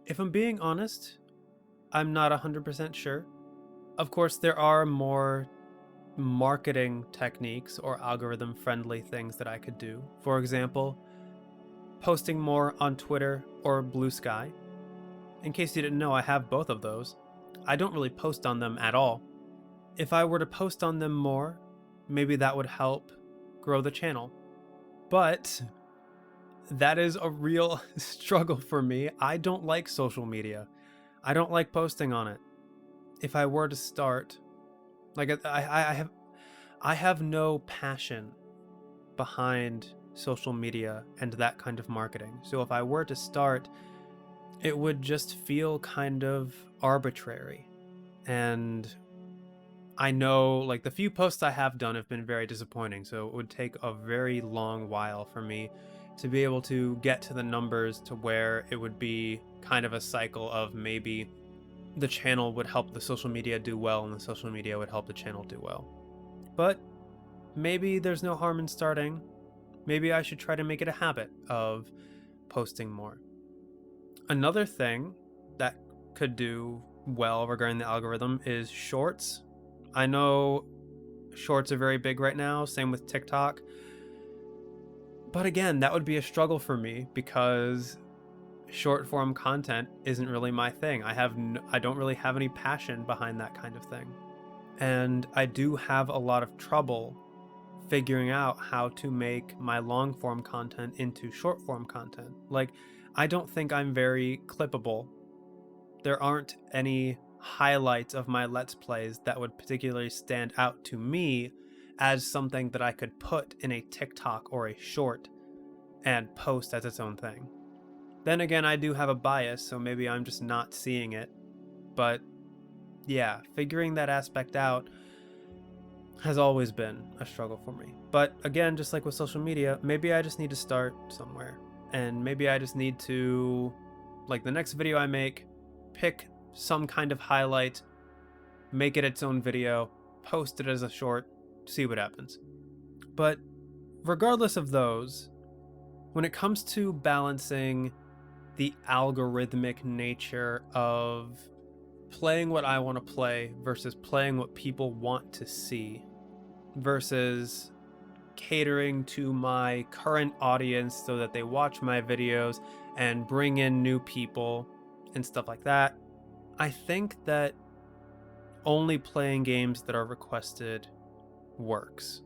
If I'm being honest, I'm not 100% sure. Of course, there are more marketing techniques or algorithm friendly things that I could do. For example, posting more on Twitter or Blue Sky. In case you didn't know, I have both of those. I don't really post on them at all. If I were to post on them more, maybe that would help grow the channel. But that is a real struggle for me. I don't like social media. I don't like posting on it. If I were to start, like, I have no passion behind social media and that kind of marketing. So if I were to start, it would just feel kind of arbitrary. And I know like the few posts I have done have been very disappointing, so it would take a very long while for me to be able to get to the numbers to where it would be kind of a cycle of maybe the channel would help the social media do well and the social media would help the channel do well. But maybe there's no harm in starting. Maybe I should try to make it a habit of posting more. Another thing that could do well regarding the algorithm is shorts. I know shorts are very big right now, same with TikTok. But again, that would be a struggle for me because short form content isn't really my thing. I don't really have any passion behind that kind of thing. And I do have a lot of trouble figuring out how to make my long form content into short form content. Like, I don't think I'm very clippable. There aren't any highlights of my Let's Plays that would particularly stand out to me as something that I could put in a TikTok or a short and post as its own thing. Then again, I do have a bias, so maybe I'm just not seeing it. But yeah, figuring that aspect out has always been a struggle for me. But again, just like with social media, maybe I just need to start somewhere. And maybe I just need to, like the next video I make, pick some kind of highlight, make it its own video, post it as a short, see what happens. But regardless of those, when it comes to balancing the algorithmic nature of playing what I want to play versus playing what people want to see versus catering to my current audience so that they watch my videos and bring in new people and stuff like that, I think that only playing games that are requested works,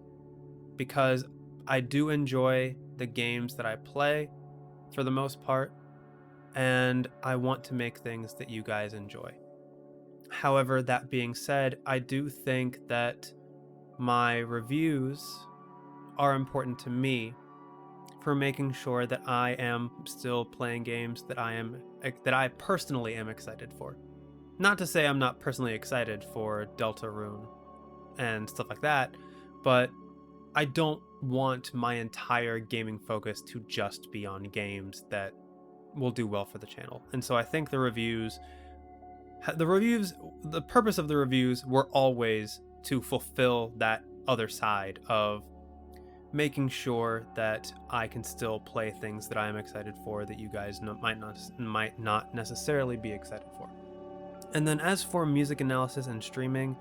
because I do enjoy the games that I play for the most part, and I want to make things that you guys enjoy. However, that being said, I do think that my reviews are important to me for making sure that I am still playing games that I personally am excited for. Not to say I'm not personally excited for Deltarune and stuff like that, but I don't want my entire gaming focus to just be on games that will do well for the channel. And so I think the purpose of the reviews were always to fulfill that other side of making sure that I can still play things that I am excited for that you guys might not necessarily be excited for. And then as for music analysis and streaming,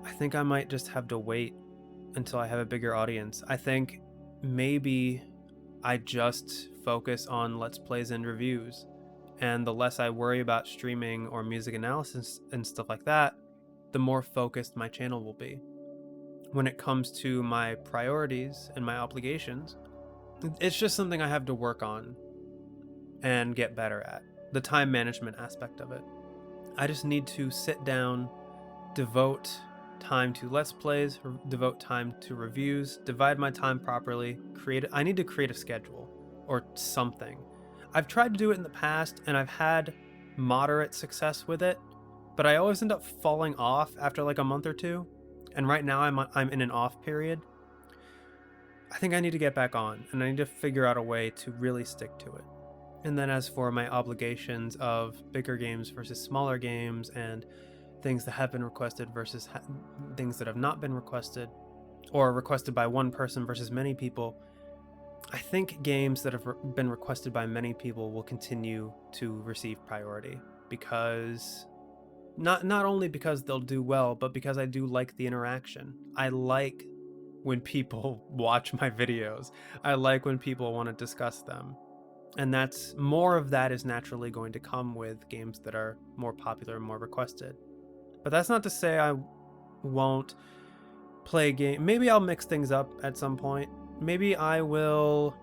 I think I might just have to wait until I have a bigger audience. I think maybe I just focus on Let's Plays and reviews, and the less I worry about streaming or music analysis and stuff like that, the more focused my channel will be. When it comes to my priorities and my obligations, it's just something I have to work on and get better at. The time management aspect of it. I just need to sit down, devote time to Let's Plays, devote time to reviews, divide my time properly, I need to create a schedule or something. I've tried to do it in the past and I've had moderate success with it, but I always end up falling off after like a month or two. And right now I'm in an off period. I think I need to get back on, and I need to figure out a way to really stick to it. And then as for my obligations of bigger games versus smaller games and things that have been requested versus things that have not been requested, or requested by one person versus many people, I think games that have been requested by many people will continue to receive priority, because not only because they'll do well, but because I do like the interaction. I like when people watch my videos. I like when people want to discuss them. And more of that is naturally going to come with games that are more popular and more requested. But that's not to say I won't play a game. Maybe I'll mix things up at some point. Maybe I will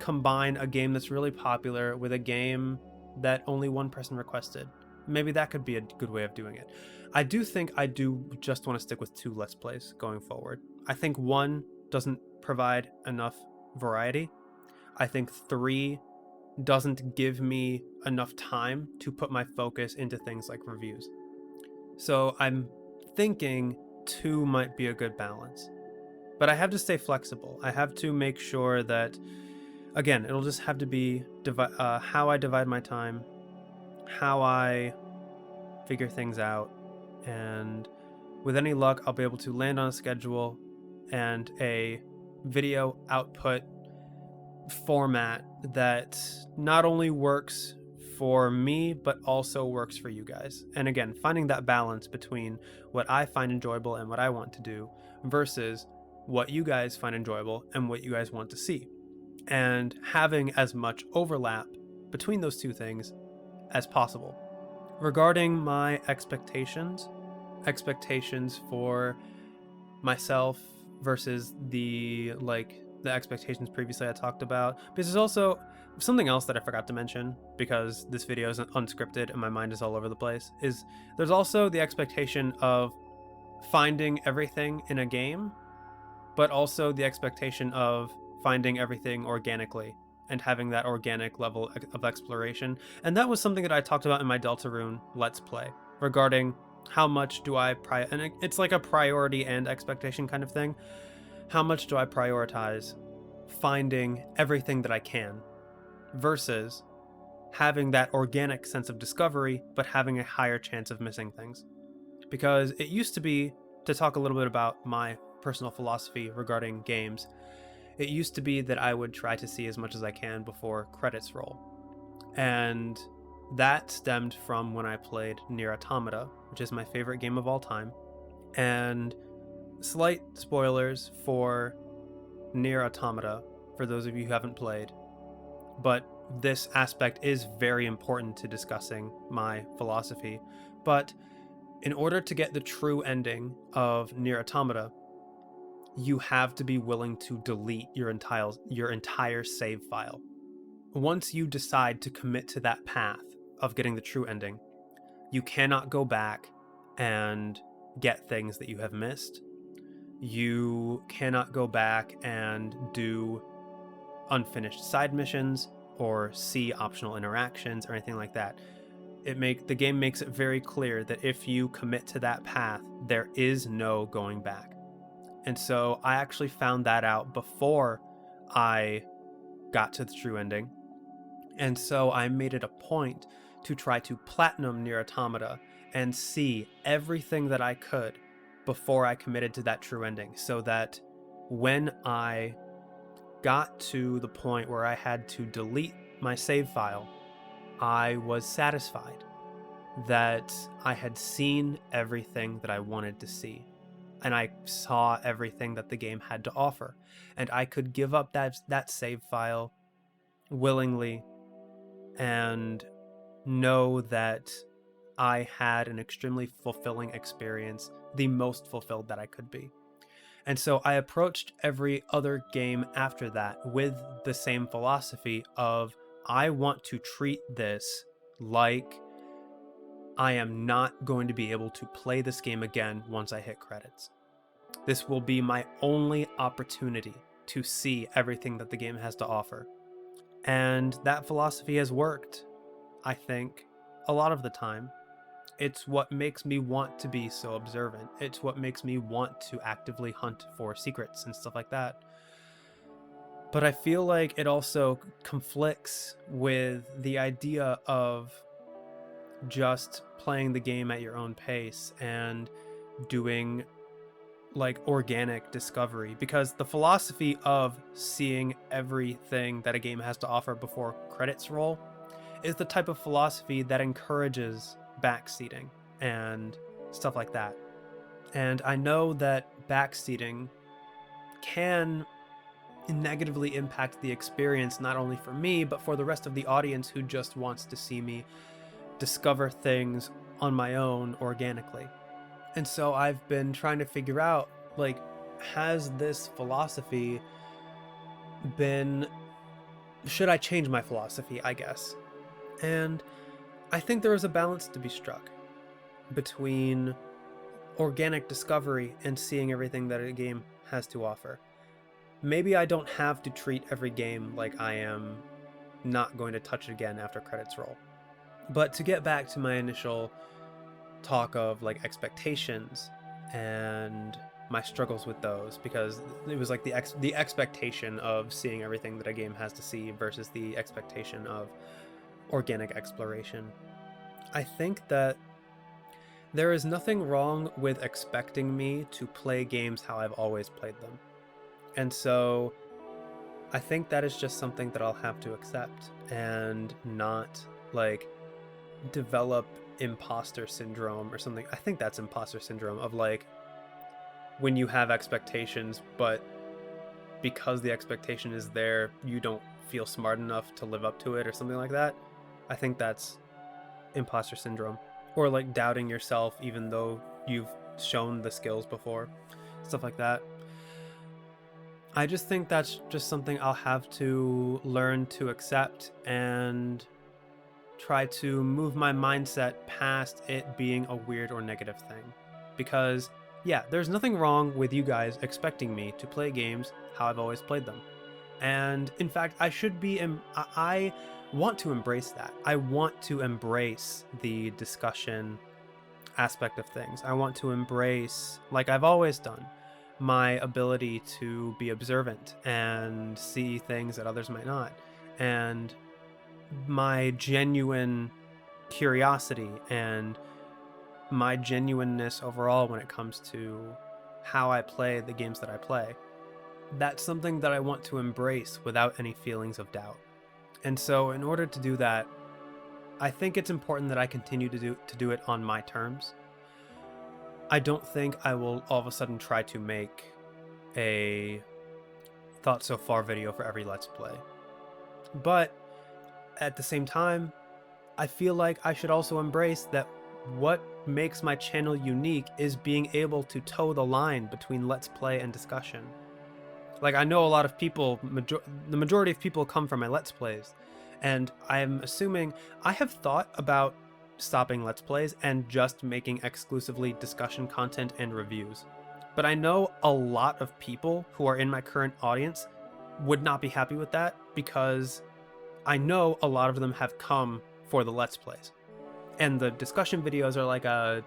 combine a game that's really popular with a game that only one person requested. Maybe that could be a good way of doing it. I do think I do just want to stick with 2 Let's Plays going forward. I think 1 doesn't provide enough variety. I think 3 doesn't give me enough time to put my focus into things like reviews. So I'm thinking two might be a good balance. But I have to stay flexible. I have to make sure that, again, it'll just have to be how I divide my time, how I figure things out, and with any luck, I'll be able to land on a schedule and a video output format that not only works for me, but also works for you guys. And again, finding that balance between what I find enjoyable and what I want to do versus what you guys find enjoyable and what you guys want to see. And having as much overlap between those two things as possible. Regarding my expectations for myself versus the expectations previously I talked about, because there's also something else that I forgot to mention because this video isn't unscripted and my mind is all over the place, is there's also the expectation of finding everything in a game, but also the expectation of finding everything organically and having that organic level of exploration. And that was something that I talked about in my Deltarune Let's Play regarding how much do I and it's like a priority and expectation kind of thing. How much do I prioritize finding everything that I can versus having that organic sense of discovery, but having a higher chance of missing things? Because it used to be, to talk a little bit about my personal philosophy regarding games, it used to be that I would try to see as much as I can before credits roll. And that stemmed from when I played Nier Automata, which is my favorite game of all time. And slight spoilers for Nier Automata, for those of you who haven't played, but this aspect is very important to discussing my philosophy. But in order to get the true ending of Nier Automata, you have to be willing to delete your entire save file. Once you decide to commit to that path of getting the true ending, you cannot go back and get things that you have missed. You cannot go back and do unfinished side missions or see optional interactions or anything like that. The game makes it very clear that if you commit to that path, there is no going back. And so I actually found that out before I got to the true ending. And so I made it a point to try to platinum Nier Automata and see everything that I could before I committed to that true ending, so that when I got to the point where I had to delete my save file, I was satisfied that I had seen everything that I wanted to see. And I saw everything that the game had to offer. And I could give up that save file willingly and know that I had an extremely fulfilling experience, the most fulfilled that I could be. And so I approached every other game after that with the same philosophy of, I want to treat this like I am not going to be able to play this game again once I hit credits. This will be my only opportunity to see everything that the game has to offer. And that philosophy has worked, I think, a lot of the time. It's what makes me want to be so observant. It's what makes me want to actively hunt for secrets and stuff like that. But I feel like it also conflicts with the idea of just playing the game at your own pace and doing like organic discovery, because the philosophy of seeing everything that a game has to offer before credits roll is the type of philosophy that encourages backseating and stuff like that. And I know that backseating can negatively impact the experience, not only for me, but for the rest of the audience who just wants to see me discover things on my own organically. And so I've been trying to figure out, like, has this philosophy should I change my philosophy, I guess? And I think there is a balance to be struck between organic discovery and seeing everything that a game has to offer. Maybe I don't have to treat every game like I am not going to touch it again after credits roll. But to get back to my initial talk of like expectations and my struggles with those, because it was like the expectation of seeing everything that a game has to see versus the expectation of organic exploration. I think that there is nothing wrong with expecting me to play games how I've always played them. And so I think that is just something that I'll have to accept and not like develop imposter syndrome or something. I think that's imposter syndrome of like when you have expectations, but because the expectation is there, you don't feel smart enough to live up to it or something like that. I think that's imposter syndrome, or like doubting yourself even though you've shown the skills before, stuff like that. I just think that's just something I'll have to learn to accept and try to move my mindset past it being a weird or negative thing. Because, yeah, there's nothing wrong with you guys expecting me to play games how I've always played them. And in fact, I should be, I want to embrace that. I want to embrace the discussion aspect of things. I want to embrace, like I've always done, my ability to be observant and see things that others might not. And my genuine curiosity and my genuineness overall when it comes to how I play the games that I play. That's something that I want to embrace without any feelings of doubt. And so in order to do that, I think it's important that I continue to do it on my terms. I don't think I will all of a sudden try to make a thought so far video for every Let's Play. But at the same time, I feel like I should also embrace that what makes my channel unique is being able to toe the line between Let's Play and discussion. Like, I know a lot of people, the majority of people come from my Let's Plays, and I'm assuming I have thought about stopping Let's Plays and just making exclusively discussion content and reviews. But I know a lot of people who are in my current audience would not be happy with that, because I know a lot of them have come for the Let's Plays. And the discussion videos are like a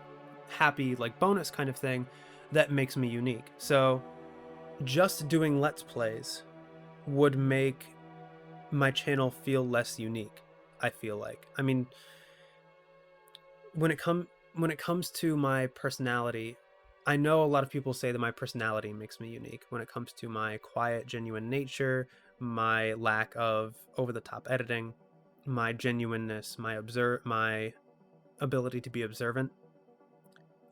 happy, like, bonus kind of thing that makes me unique. So just doing Let's Plays would make my channel feel less unique, I feel like. I mean, when it comes to my personality, I know a lot of people say that my personality makes me unique when it comes to my quiet, genuine nature, my lack of over-the-top editing, my genuineness, my ability to be observant.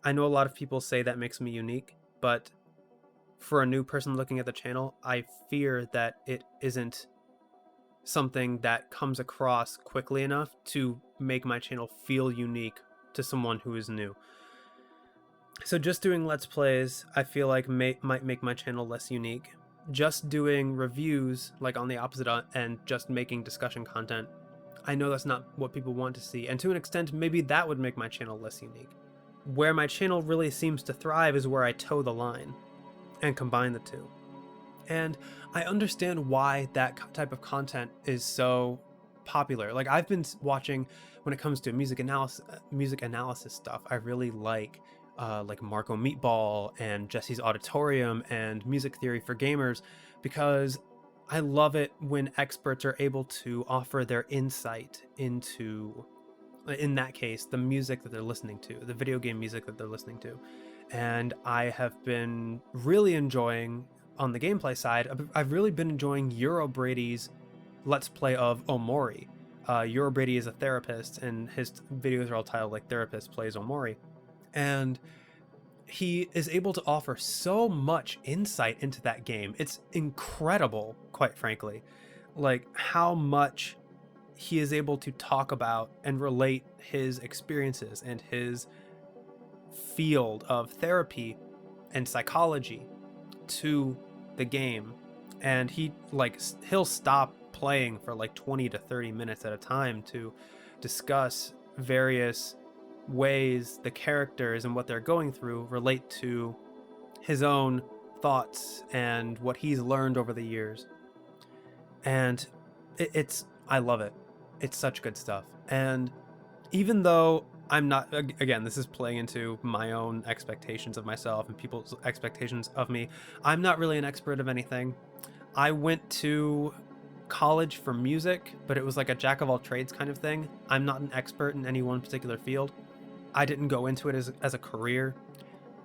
I know a lot of people say that makes me unique, but for a new person looking at the channel, I fear that it isn't something that comes across quickly enough to make my channel feel unique to someone who is new. So just doing Let's Plays, I feel like might make my channel less unique. Just doing reviews, like on the opposite end, just making discussion content, I know that's not what people want to see, and to an extent, maybe that would make my channel less unique. Where my channel really seems to thrive is where I toe the line and combine the two. And I understand why that type of content is so popular. Like, I've been watching, when it comes to music analysis stuff, I really like Marco Meatball and Jesse's Auditorium and Music Theory for Gamers, because I love it when experts are able to offer their insight into, in that case, the music that they're listening to, the video game music that they're listening to. And I have been really enjoying, on the gameplay side, I've really been enjoying Eurobrady's Let's Play of Omori. Eurobrady is a therapist, and his videos are all titled like Therapist Plays Omori. And he is able to offer so much insight into that game. It's incredible, quite frankly, like how much he is able to talk about and relate his experiences and his field of therapy and psychology to the game. And he'll stop playing for like 20 to 30 minutes at a time to discuss various ways the characters and what they're going through relate to his own thoughts and what he's learned over the years. And I love it. It's such good stuff. And even though I'm not, again, this is playing into my own expectations of myself and people's expectations of me. I'm not really an expert of anything. I went to college for music, but it was like a jack of all trades kind of thing. I'm not an expert in any one particular field. I didn't go into it as a career.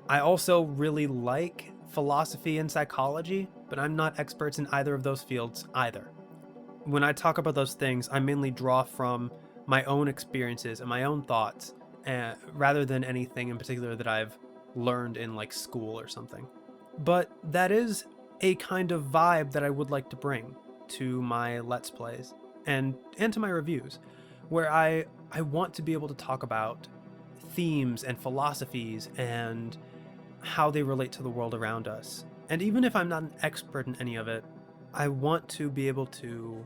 I also really like philosophy and psychology, but I'm not experts in either of those fields either. When I talk about those things, I mainly draw from my own experiences and my own thoughts, rather than anything in particular that I've learned in like school or something. But that is a kind of vibe that I would like to bring to my Let's Plays and to my reviews, where I want to be able to talk about themes and philosophies and how they relate to the world around us. And even if I'm not an expert in any of it, I want to be able to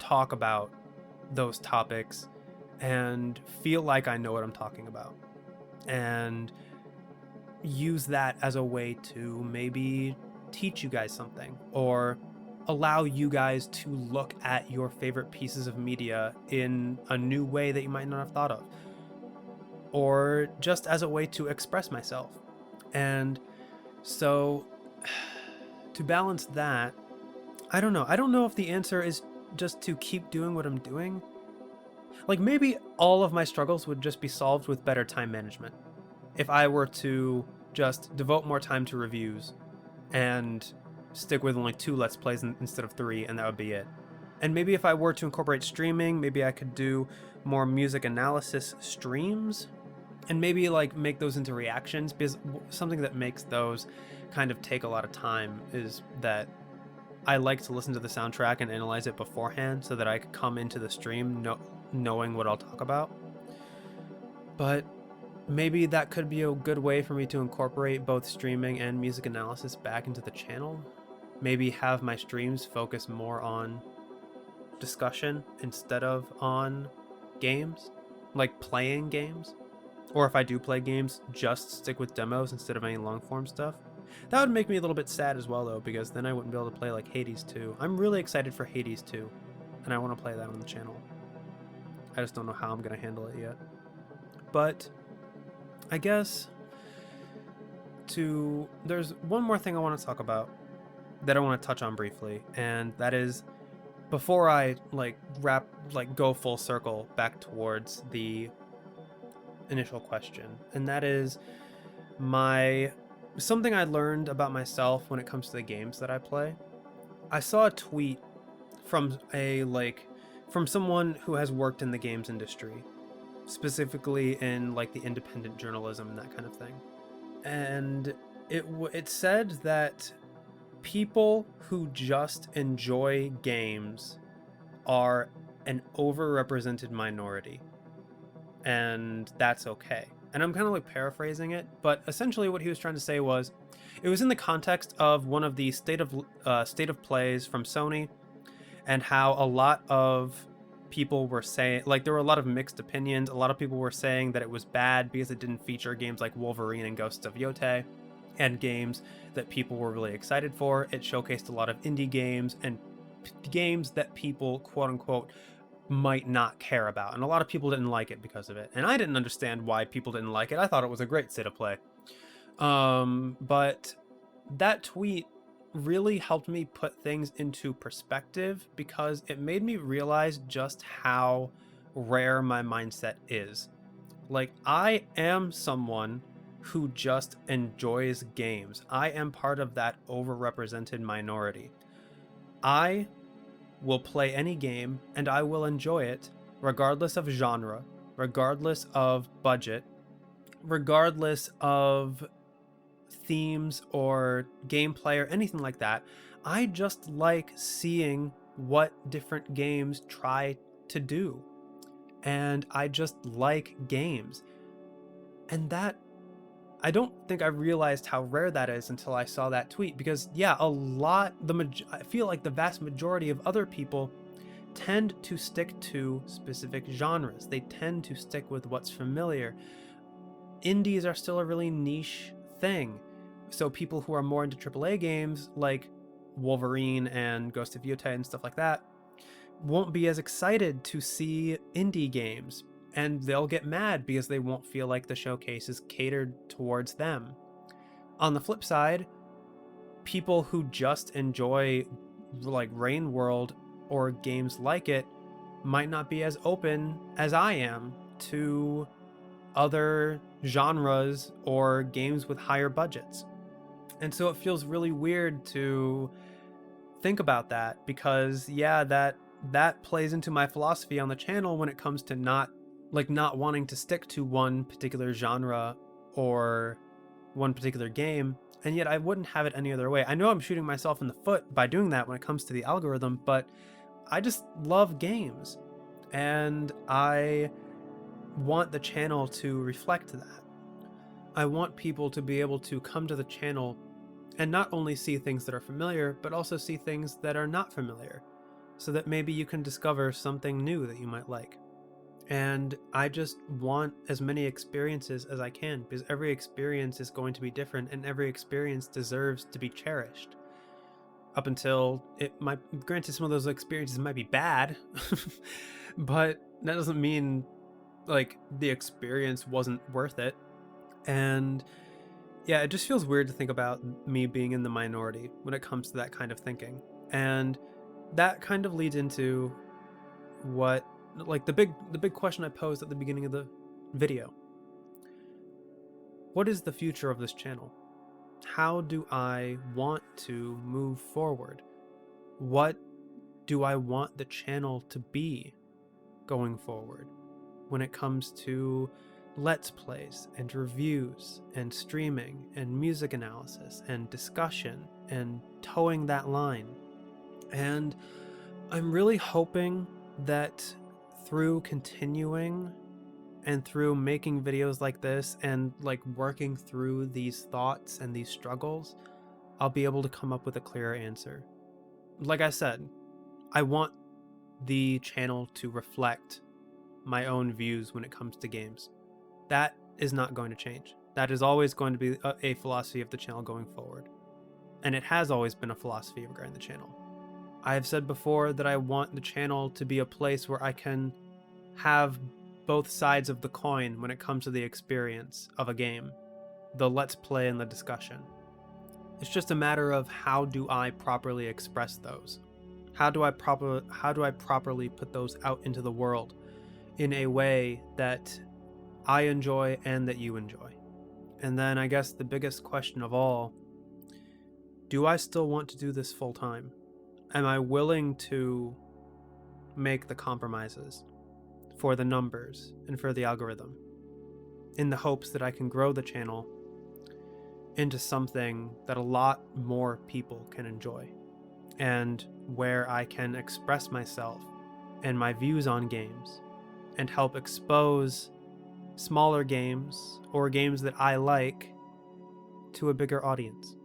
talk about those topics and feel like I know what I'm talking about, and use that as a way to maybe teach you guys something, or allow you guys to look at your favorite pieces of media in a new way that you might not have thought of, or just as a way to express myself. And so, to balance that, I don't know. I don't know if the answer is just to keep doing what I'm doing. Like, maybe all of my struggles would just be solved with better time management. If I were to just devote more time to reviews and stick with only 2 Let's Plays instead of 3, and that would be it. And maybe if I were to incorporate streaming, maybe I could do more music analysis streams, and maybe like make those into reactions, because something that makes those kind of take a lot of time is that I like to listen to the soundtrack and analyze it beforehand so that I could come into the stream knowing what I'll talk about. But maybe that could be a good way for me to incorporate both streaming and music analysis back into the channel. Maybe have my streams focus more on discussion instead of on games, like playing games. Or if I do play games, just stick with demos instead of any long form stuff. That would make me a little bit sad as well, though, because then I wouldn't be able to play like Hades 2. I'm really excited for Hades 2, and I want to play that on the channel. I just don't know how I'm going to handle it yet. But I guess there's one more thing I want to talk about that I want to touch on briefly, and that is, before I go full circle back towards the initial question, and that is something I learned about myself when it comes to the games that I play. I saw a tweet from from someone who has worked in the games industry, specifically in like the independent journalism and that kind of thing. And it said that people who just enjoy games are an overrepresented minority, and that's okay. And I'm kind of like paraphrasing it, but essentially what he was trying to say was, it was in the context of one of the state of plays from Sony, and how a lot of people were saying, like, there were a lot of mixed opinions. A lot of people were saying that it was bad because it didn't feature games like Wolverine and Ghosts of Yotei, and games that people were really excited for. It showcased a lot of indie games and games that people, quote unquote, might not care about, and a lot of people didn't like it because of it. And I didn't understand why people didn't like it. I thought it was a great state of play. But that tweet really helped me put things into perspective, because it made me realize just how rare my mindset is. Like, I am someone who just enjoys games. I am part of that overrepresented minority. I will play any game and I will enjoy it, regardless of genre, regardless of budget, regardless of themes or gameplay or anything like that. I just like seeing what different games try to do, and I just like games. And that, I don't think I realized how rare that is until I saw that tweet, because yeah, I feel like the vast majority of other people tend to stick to specific genres. They tend to stick with what's familiar. Indies are still a really niche thing. So people who are more into AAA games like Wolverine and Ghost of Yotei and stuff like that won't be as excited to see indie games. and they'll get mad because they won't feel like the showcase is catered towards them. On the flip side, people who just enjoy like Rain World or games like it might not be as open as I am to other genres or games with higher budgets. And so it feels really weird to think about that, because yeah, that plays into my philosophy on the channel when it comes to not wanting to stick to one particular genre or one particular game, and yet I wouldn't have it any other way. I know I'm shooting myself in the foot by doing that when it comes to the algorithm, but I just love games, and I want the channel to reflect that. I want people to be able to come to the channel and not only see things that are familiar, but also see things that are not familiar, so that maybe you can discover something new that you might like. And I just want as many experiences as I can, because every experience is going to be different, and every experience deserves to be cherished. Up until it might, granted, some of those experiences might be bad, but that doesn't mean like the experience wasn't worth it. And yeah, it just feels weird to think about me being in the minority when it comes to that kind of thinking. And that kind of leads into what, like, the big question I posed at the beginning of the video. What is the future of this channel? How do I want to move forward? What do I want the channel to be going forward when it comes to Let's Plays and reviews and streaming and music analysis and discussion and towing that line? And I'm really hoping that through continuing and through making videos like this and like working through these thoughts and these struggles, I'll be able to come up with a clearer answer. Like I said, I want the channel to reflect my own views when it comes to games. That is not going to change. That is always going to be a philosophy of the channel going forward. And it has always been a philosophy regarding the channel. I have said before that I want the channel to be a place where I can have both sides of the coin when it comes to the experience of a game, the Let's Play and the discussion. It's just a matter of how do I properly express those? How do I properly put those out into the world in a way that I enjoy and that you enjoy? And then I guess the biggest question of all, do I still want to do this full time? Am I willing to make the compromises for the numbers and for the algorithm, in the hopes that I can grow the channel into something that a lot more people can enjoy, and where I can express myself and my views on games and help expose smaller games or games that I like to a bigger audience?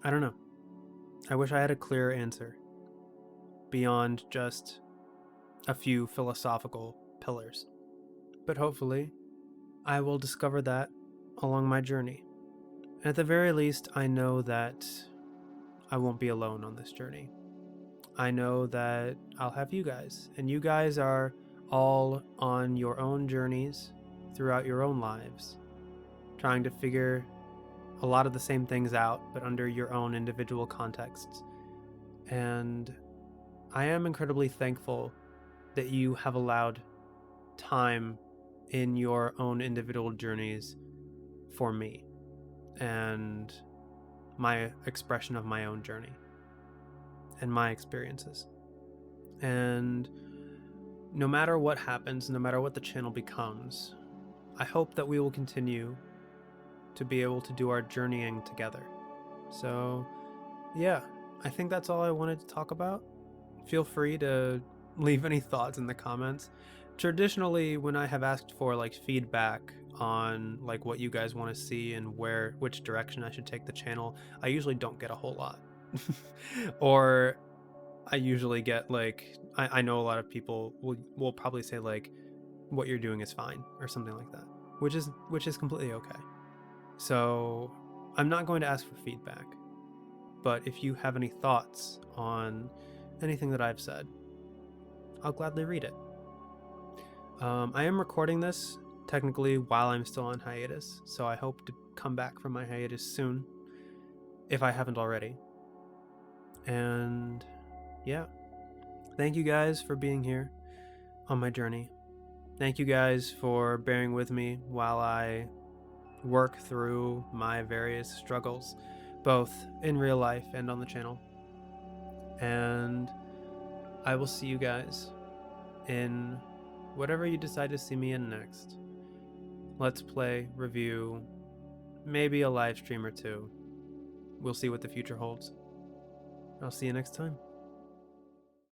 I don't know. I wish I had a clearer answer beyond just a few philosophical pillars. But hopefully, I will discover that along my journey. And at the very least, I know that I won't be alone on this journey. I know that I'll have you guys, and you guys are all on your own journeys throughout your own lives, trying to figure a lot of the same things out, but under your own individual contexts. And I am incredibly thankful that you have allowed time in your own individual journeys for me and my expression of my own journey and my experiences. And no matter what happens, no matter what the channel becomes, I hope that we will continue to be able to do our journeying together. So yeah, I think that's all I wanted to talk about. Feel free to leave any thoughts in the comments. Traditionally, when I have asked for like feedback on like what you guys want to see and which direction I should take the channel, I usually don't get a whole lot. Or I usually get like, I know a lot of people will probably say like, what you're doing is fine or something like that, which is completely okay. So I'm not going to ask for feedback, but if you have any thoughts on anything that I've said, I'll gladly read it. I am recording this technically while I'm still on hiatus, so I hope to come back from my hiatus soon, if I haven't already. And yeah, thank you guys for being here on my journey. Thank you guys for bearing with me while I work through my various struggles, both in real life and on the channel. And I will see you guys in whatever you decide to see me in next. Let's play, review, maybe a live stream or two. We'll see what the future holds. I'll see you next time.